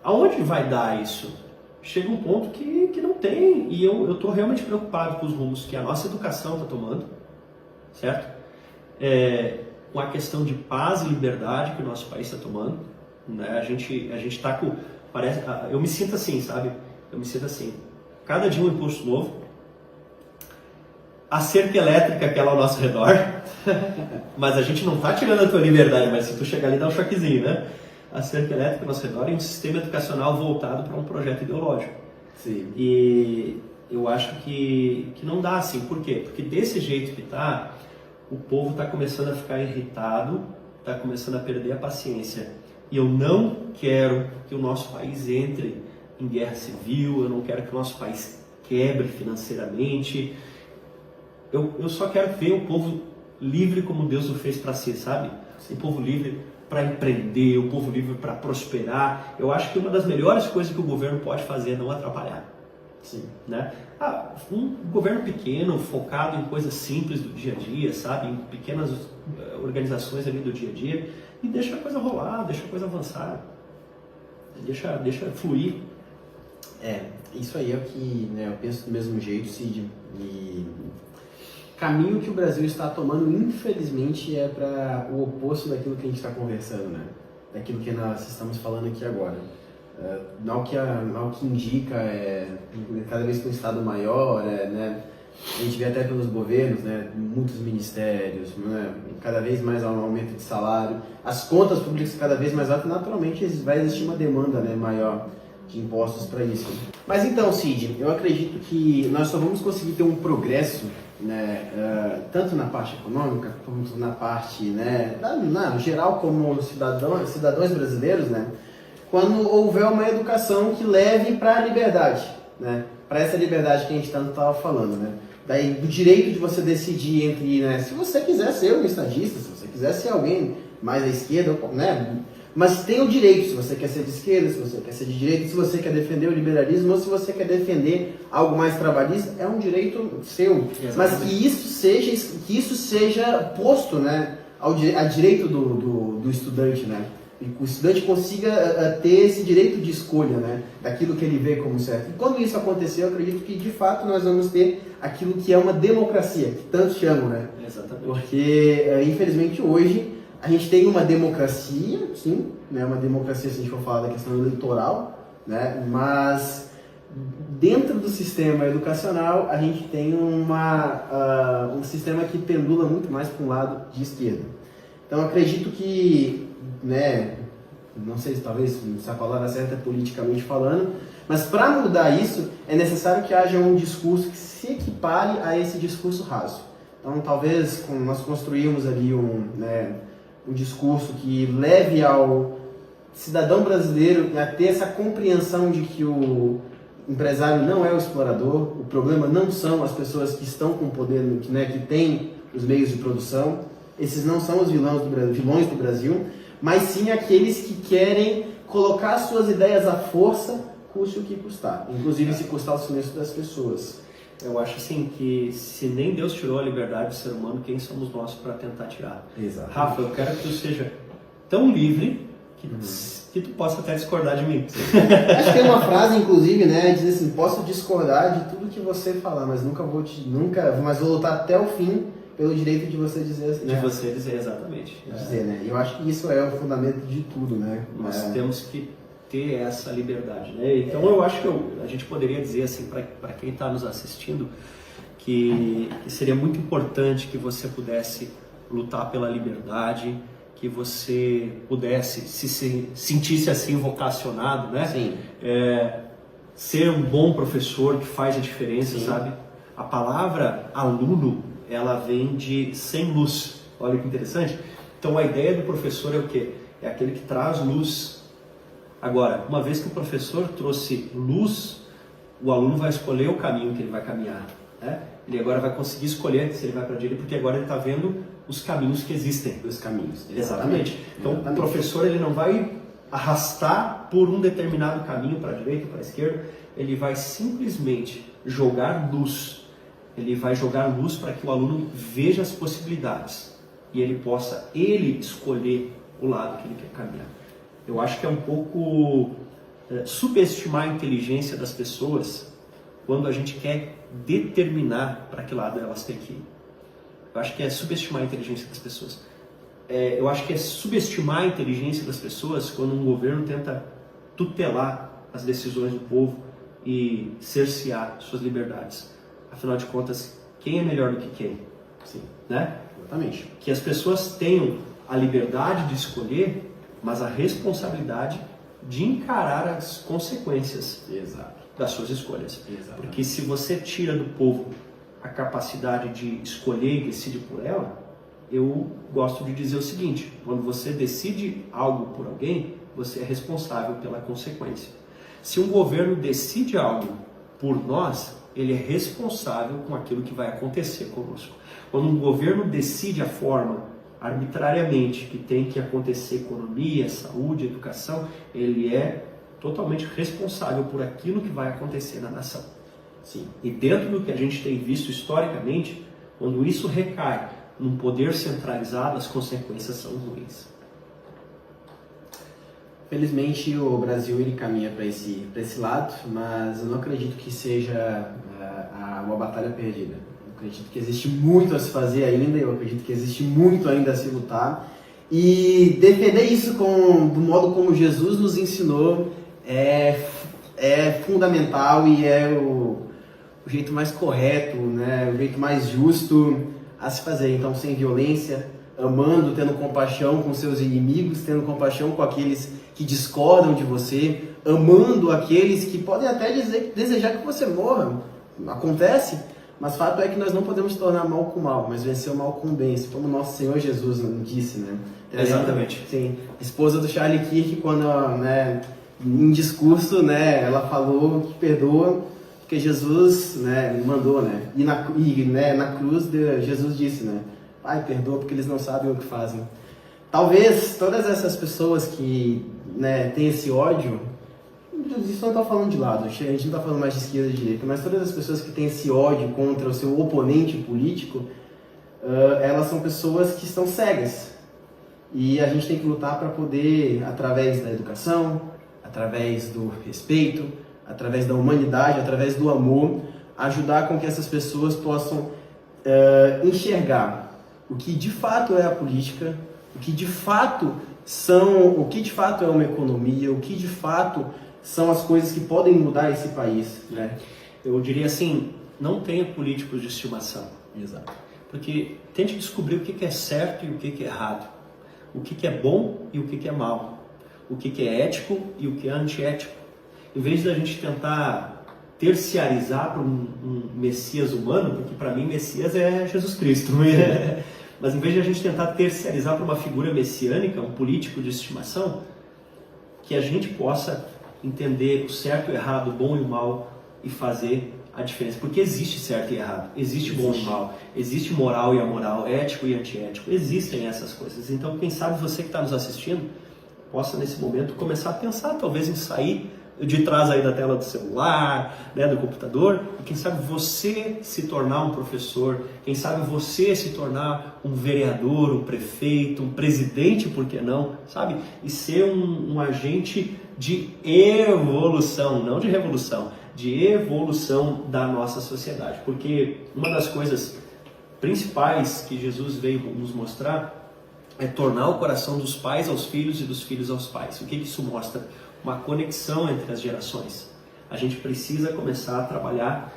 [SPEAKER 1] Aonde vai dar isso? Chega um ponto que não tem, e eu estou realmente preocupado com os rumos que a nossa educação está tomando, certo? Com a questão de paz e liberdade que o nosso país está tomando, né? A gente está com, eu me sinto assim, sabe? Eu me sinto assim, cada dia um imposto novo, a cerca elétrica que é lá ao nosso redor, mas a gente não está tirando a tua liberdade, mas se tu chegar ali dá um choquezinho, né? A cerca elétrica ao nosso redor e um sistema educacional voltado para um projeto ideológico.
[SPEAKER 2] Sim.
[SPEAKER 1] E eu acho que não dá assim. Por quê? Porque desse jeito que está, o povo está começando a ficar irritado, está começando a perder a paciência. E eu não quero que o nosso país entre em guerra civil, eu não quero que o nosso país quebre financeiramente. Eu só quero ver o povo livre como Deus o fez para si, sabe? O povo livre para empreender, o povo livre para prosperar. Eu acho que uma das melhores coisas que o governo pode fazer é não atrapalhar.
[SPEAKER 2] Sim.
[SPEAKER 1] Né? Um governo pequeno, focado em coisas simples do dia a dia, sabe? Em pequenas organizações ali do dia a dia, e deixa a coisa rolar, deixa a coisa avançar, deixa fluir.
[SPEAKER 2] Isso aí é o que, né, eu penso do mesmo jeito, Cid, e caminho que o Brasil está tomando, infelizmente, é para o oposto daquilo que a gente está conversando, né? Daquilo que nós estamos falando aqui agora. Ao que indica, cada vez com um Estado maior, né? A gente vê até pelos governos, né? Muitos ministérios, né? Cada vez mais um aumento de salário, as contas públicas cada vez mais altas, naturalmente vai existir uma demanda, né, maior de impostos para isso. Mas então, Cid, eu acredito que nós só vamos conseguir ter um progresso, né, tanto na parte econômica como na parte, né, no geral como cidadãos brasileiros, né, quando houver uma educação que leve para a liberdade, né, para essa liberdade que a gente tanto estava falando, né, daí do direito de você decidir entre, né, se você quiser ser um estadista, se você quiser ser alguém mais à esquerda, né, mas tem o direito, se você quer ser de esquerda, se você quer ser de direita, se você quer defender o liberalismo ou se você quer defender algo mais trabalhista, é um direito seu. Exatamente. Mas que isso seja posto, né, a direito do estudante, né? o estudante consiga ter esse direito de escolha, né, daquilo que ele vê como certo. E quando isso acontecer, eu acredito que de fato nós vamos ter aquilo que é uma democracia, que tantos chamam, né?
[SPEAKER 1] Exatamente.
[SPEAKER 2] Porque, infelizmente, hoje a gente tem uma democracia, sim, né, uma democracia se a gente for falar da questão eleitoral, né, mas dentro do sistema educacional a gente tem um sistema que pendula muito mais para um lado de esquerda. Então, acredito que, né, não sei se talvez se a palavra certa é politicamente falando, mas para mudar isso é necessário que haja um discurso que se equipare a esse discurso raso. Então, talvez nós construímos ali um discurso que leve ao cidadão brasileiro a ter essa compreensão de que o empresário não é o explorador, o problema não são as pessoas que estão com poder, né, que têm os meios de produção, esses não são os vilões do Brasil, mas sim aqueles que querem colocar suas ideias à força, custe o que custar, inclusive se custar o silêncio das pessoas.
[SPEAKER 1] Eu acho assim que se nem Deus tirou a liberdade do ser humano, quem somos nós para tentar tirar?
[SPEAKER 2] Exato.
[SPEAKER 1] Rafa, eu quero que tu seja tão livre que tu possa até discordar de mim.
[SPEAKER 2] Acho que tem uma frase, inclusive, né, diz assim: posso discordar de tudo que você falar, mas mas vou lutar até o fim pelo direito de você dizer, né?
[SPEAKER 1] De você dizer, exatamente.
[SPEAKER 2] Dizer, né? Eu acho que isso é o fundamento de tudo, né?
[SPEAKER 1] Nós temos que ter essa liberdade, né? Então eu acho que a gente poderia dizer assim para quem está nos assistindo que seria muito importante que você pudesse lutar pela liberdade, que você pudesse sentisse assim vocacionado, né?
[SPEAKER 2] Sim.
[SPEAKER 1] Ser um bom professor que faz a diferença,
[SPEAKER 2] Sim.
[SPEAKER 1] sabe? A palavra aluno, ela vem de sem luz. Olha que interessante. Então a ideia do professor é o quê? É aquele que traz luz. Agora, uma vez que o professor trouxe luz, o aluno vai escolher o caminho que ele vai caminhar, né? Ele agora vai conseguir escolher se ele vai para a direita, porque agora ele está vendo os caminhos que existem.
[SPEAKER 2] Os caminhos.
[SPEAKER 1] Exatamente. Então, o professor ele não vai arrastar por um determinado caminho para a direita ou para a esquerda, ele vai simplesmente jogar luz. Ele vai jogar luz para que o aluno veja as possibilidades e ele possa escolher o lado que ele quer caminhar. Eu acho que é um pouco subestimar a inteligência das pessoas quando a gente quer determinar para que lado elas têm que ir. Eu acho que é subestimar a inteligência das pessoas. Eu acho que é subestimar a inteligência das pessoas quando um governo tenta tutelar as decisões do povo e cercear suas liberdades. Afinal de contas, quem é melhor do que quem?
[SPEAKER 2] Sim.
[SPEAKER 1] Né?
[SPEAKER 2] Exatamente.
[SPEAKER 1] Que as pessoas tenham a liberdade de escolher, mas a responsabilidade de encarar as consequências das suas escolhas.
[SPEAKER 2] Exato.
[SPEAKER 1] Porque se você tira do povo a capacidade de escolher e decide por ela, eu gosto de dizer o seguinte: quando você decide algo por alguém, você é responsável pela consequência. Se um governo decide algo por nós, ele é responsável com aquilo que vai acontecer conosco. Quando um governo decide a forma arbitrariamente que tem que acontecer economia, saúde, educação, ele é totalmente responsável por aquilo que vai acontecer na nação.
[SPEAKER 2] Sim.
[SPEAKER 1] E dentro do que a gente tem visto historicamente, quando isso recai num poder centralizado, as consequências são ruins.
[SPEAKER 2] Felizmente o Brasil ele caminha para esse lado, mas eu não acredito que seja uma batalha perdida. Eu acredito que existe muito a se fazer ainda, eu acredito que existe muito ainda a se lutar. E defender isso do modo como Jesus nos ensinou é fundamental e é o jeito mais correto, né? O jeito mais justo a se fazer. Então, sem violência, amando, tendo compaixão com seus inimigos, tendo compaixão com aqueles que discordam de você, amando aqueles que podem até desejar que você morra. Acontece, mas fato é que nós não podemos tornar mal com mal, mas vencer o mal com o bem, como nosso Senhor Jesus disse, né?
[SPEAKER 1] Exatamente.
[SPEAKER 2] Sim. A esposa do Charlie Kirk, quando, né, em discurso, né, ela falou que perdoa, porque Jesus, né, mandou, né? E na cruz, Jesus disse, né? Pai, perdoa porque eles não sabem o que fazem. Talvez todas essas pessoas que, né, têm esse ódio, isso não está falando de lado, a gente não está falando mais de esquerda e de direita, mas todas as pessoas que têm esse ódio contra o seu oponente político, elas são pessoas que estão cegas. E a gente tem que lutar para poder, através da educação, através do respeito, através da humanidade, através do amor, ajudar com que essas pessoas possam enxergar o que de fato é a política, o que de fato é uma economia, o que de fato são as coisas que podem mudar esse país, né?
[SPEAKER 1] Eu diria assim, não tenha políticos de estimação.
[SPEAKER 2] Exato.
[SPEAKER 1] Porque tente descobrir o que é certo e o que é errado. O que é bom e o que é mal. O que é ético e o que é antiético. Em vez da gente tentar terciarizar para um Messias humano, porque para mim Messias é Jesus Cristo, mas em vez de a gente tentar terciarizar para uma figura messiânica, um político de estimação, que a gente possa entender o certo e o errado, o bom e o mal e fazer a diferença. Porque existe certo e errado, existe bom e mal, existe moral e amoral, ético e antiético, existem essas coisas. Então, quem sabe você que está nos assistindo possa nesse momento começar a pensar talvez em sair de trás aí da tela do celular, né, do computador, e quem sabe você se tornar um professor, quem sabe você se tornar um vereador, um prefeito, um presidente, por que não, sabe? E ser um agente de evolução, não de revolução, de evolução da nossa sociedade. Porque uma das coisas principais que Jesus veio nos mostrar é tornar o coração dos pais aos filhos e dos filhos aos pais. O que isso mostra? Uma conexão entre as gerações. A gente precisa começar a trabalhar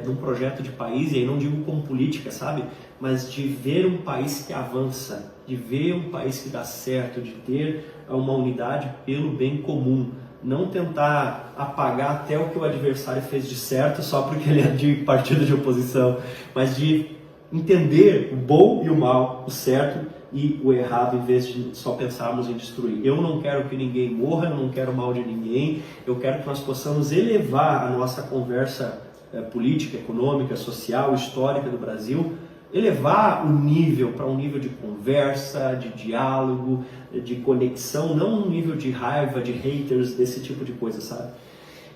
[SPEAKER 1] num projeto de país, e aí não digo como política, sabe? Mas de ver um país que avança, de ver um país que dá certo, de ter uma unidade pelo bem comum. Não tentar apagar até o que o adversário fez de certo só porque ele é de partido de oposição, mas de entender o bom e o mal, o certo e o errado, em vez de só pensarmos em destruir. Eu não quero que ninguém morra, eu não quero mal de ninguém, eu quero que nós possamos elevar a nossa conversa política, econômica, social, histórica do Brasil, elevar o nível para um nível de conversa, de diálogo, de conexão, não um nível de raiva, de haters, desse tipo de coisa, sabe?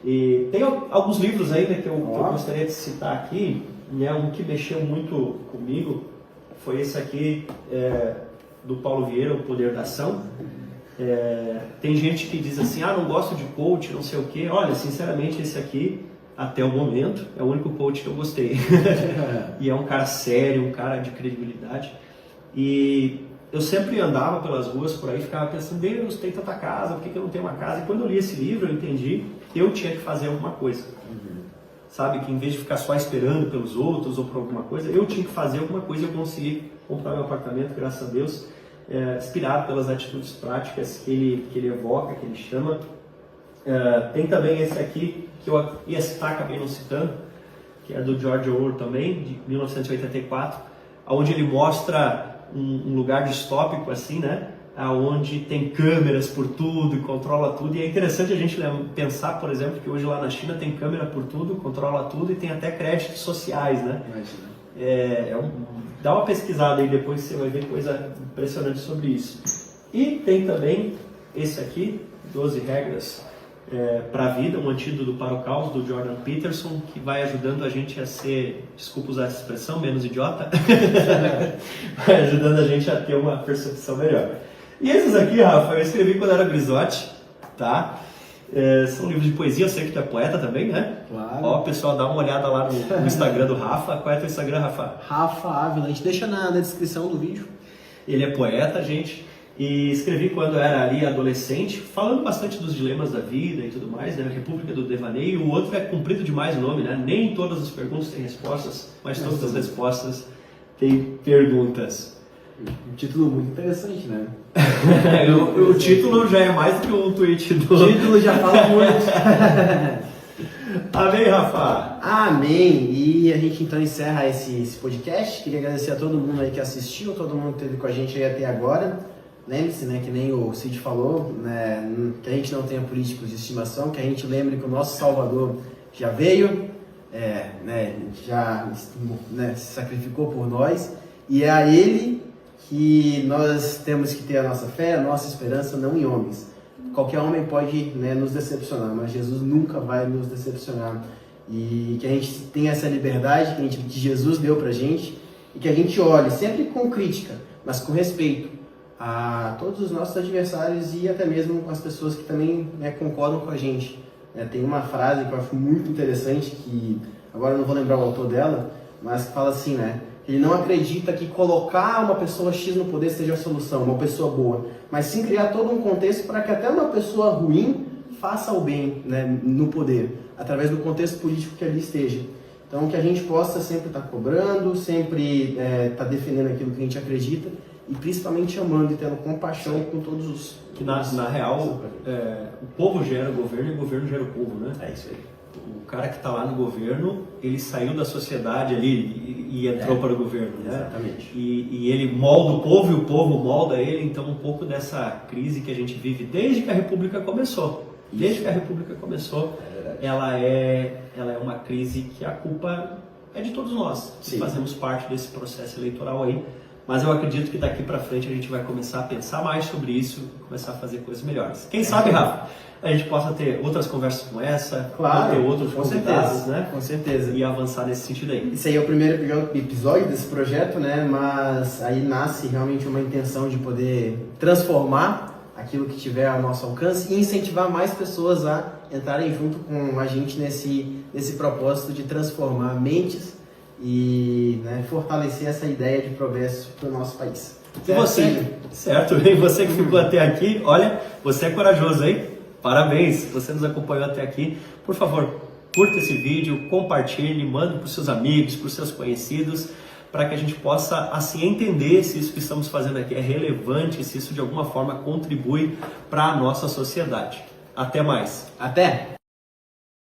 [SPEAKER 1] E tem alguns livros aí, né, que eu gostaria de citar aqui, né, um que mexeu muito comigo foi esse aqui, do Paulo Vieira, O Poder da Ação. Tem gente que diz assim, não gosto de coach, não sei o quê. Olha, sinceramente, esse aqui, até o momento, é o único coach que eu gostei. E é um cara sério, um cara de credibilidade. E eu sempre andava pelas ruas por aí, ficava pensando, Deus, tem tanta casa, por que eu não tenho uma casa? E quando eu li esse livro, eu entendi que eu tinha que fazer alguma coisa. Sabe, que em vez de ficar só esperando pelos outros ou por alguma coisa, eu tinha que fazer alguma coisa. Eu consegui comprar meu apartamento, graças a Deus, inspirado pelas atitudes práticas que ele evoca, que ele chama. Tem também esse aqui, que eu ia citar, acabei não citando, que é do George Orwell também, de 1984, onde ele mostra um lugar distópico assim, né? Onde tem câmeras por tudo e controla tudo. E é interessante a gente pensar, por exemplo, que hoje lá na China tem câmera por tudo, controla tudo e tem até créditos sociais, né? Dá uma pesquisada aí depois, você vai ver coisa impressionante sobre isso. E tem também esse aqui, 12 regras para a vida, um antídoto para o caos, do Jordan Peterson, que vai ajudando a gente a ser, desculpa usar essa expressão, menos idiota, vai ajudando a gente a ter uma percepção melhor. E esses aqui, Rafa, eu escrevi quando era grisote, tá? São livros de poesia, eu sei que tu é poeta também, né?
[SPEAKER 2] Claro.
[SPEAKER 1] Ó, pessoal, dá uma olhada lá no Instagram do Rafa. Qual é o teu Instagram, Rafa?
[SPEAKER 2] Rafa Ávila, a gente deixa na descrição do vídeo.
[SPEAKER 1] Ele é poeta, gente, e escrevi quando era ali adolescente, falando bastante dos dilemas da vida e tudo mais, né? República do Devaneio. O outro é comprido demais o nome, né? Nem todas as perguntas têm respostas, mas todas as respostas têm perguntas.
[SPEAKER 2] Um título muito interessante, né?
[SPEAKER 1] O título já é mais do que um tweet do...
[SPEAKER 2] O título já fala muito.
[SPEAKER 1] Amém, Rafa?
[SPEAKER 2] Amém. E a gente então encerra esse podcast. Queria agradecer a todo mundo aí que assistiu, todo mundo que esteve com a gente aí até agora. Lembre-se, né, que nem o Cid falou, né, que a gente não tenha políticos de estimação, que a gente lembre que o nosso Salvador já veio, já se sacrificou por nós, e é a Ele que nós temos que ter a nossa fé, a nossa esperança, não em homens. Qualquer homem pode, né, nos decepcionar, mas Jesus nunca vai nos decepcionar. E que a gente tenha essa liberdade que Jesus deu pra gente, e que a gente olhe sempre com crítica, mas com respeito, a todos os nossos adversários e até mesmo as pessoas que também, né, concordam com a gente. Tem uma frase que eu acho muito interessante, que agora eu não vou lembrar o autor dela, mas que fala assim, né? Ele não acredita que colocar uma pessoa X no poder seja a solução, uma pessoa boa, mas sim criar todo um contexto para que até uma pessoa ruim faça o bem, né, no poder, através do contexto político que ali esteja. Então, que a gente possa sempre estar cobrando, sempre estar defendendo aquilo que a gente acredita e principalmente amando e tendo compaixão com todos os...
[SPEAKER 1] Que na real, o povo gera o governo e o governo gera o povo, né?
[SPEAKER 2] É isso aí.
[SPEAKER 1] O cara que está lá no governo, ele saiu da sociedade ali e entrou para o governo, né?
[SPEAKER 2] Exatamente.
[SPEAKER 1] E ele molda o povo e o povo molda ele, então um pouco dessa crise que a gente vive desde que a República começou. Desde que a República começou, ela é uma crise que a culpa é de todos nós, que fazemos parte desse processo eleitoral aí. Mas eu acredito que daqui para frente a gente vai começar a pensar mais sobre isso, começar a fazer coisas melhores. Quem sabe, Rafa, a gente possa ter outras conversas como essa,
[SPEAKER 2] claro,
[SPEAKER 1] ter outros convidados, né?
[SPEAKER 2] Com certeza.
[SPEAKER 1] E avançar nesse sentido aí.
[SPEAKER 2] Esse aí é o primeiro episódio desse projeto, né? Mas aí nasce realmente uma intenção de poder transformar aquilo que tiver ao nosso alcance e incentivar mais pessoas a entrarem junto com a gente nesse propósito de transformar mentes e, né, fortalecer essa ideia de progresso para o nosso país.
[SPEAKER 1] E você, certo? E você que ficou até aqui, olha, você é corajoso, hein? Parabéns, você nos acompanhou até aqui. Por favor, curta esse vídeo, compartilhe, mande para os seus amigos, para os seus conhecidos, para que a gente possa assim entender se isso que estamos fazendo aqui é relevante, se isso de alguma forma contribui para a nossa sociedade. Até mais.
[SPEAKER 2] Até!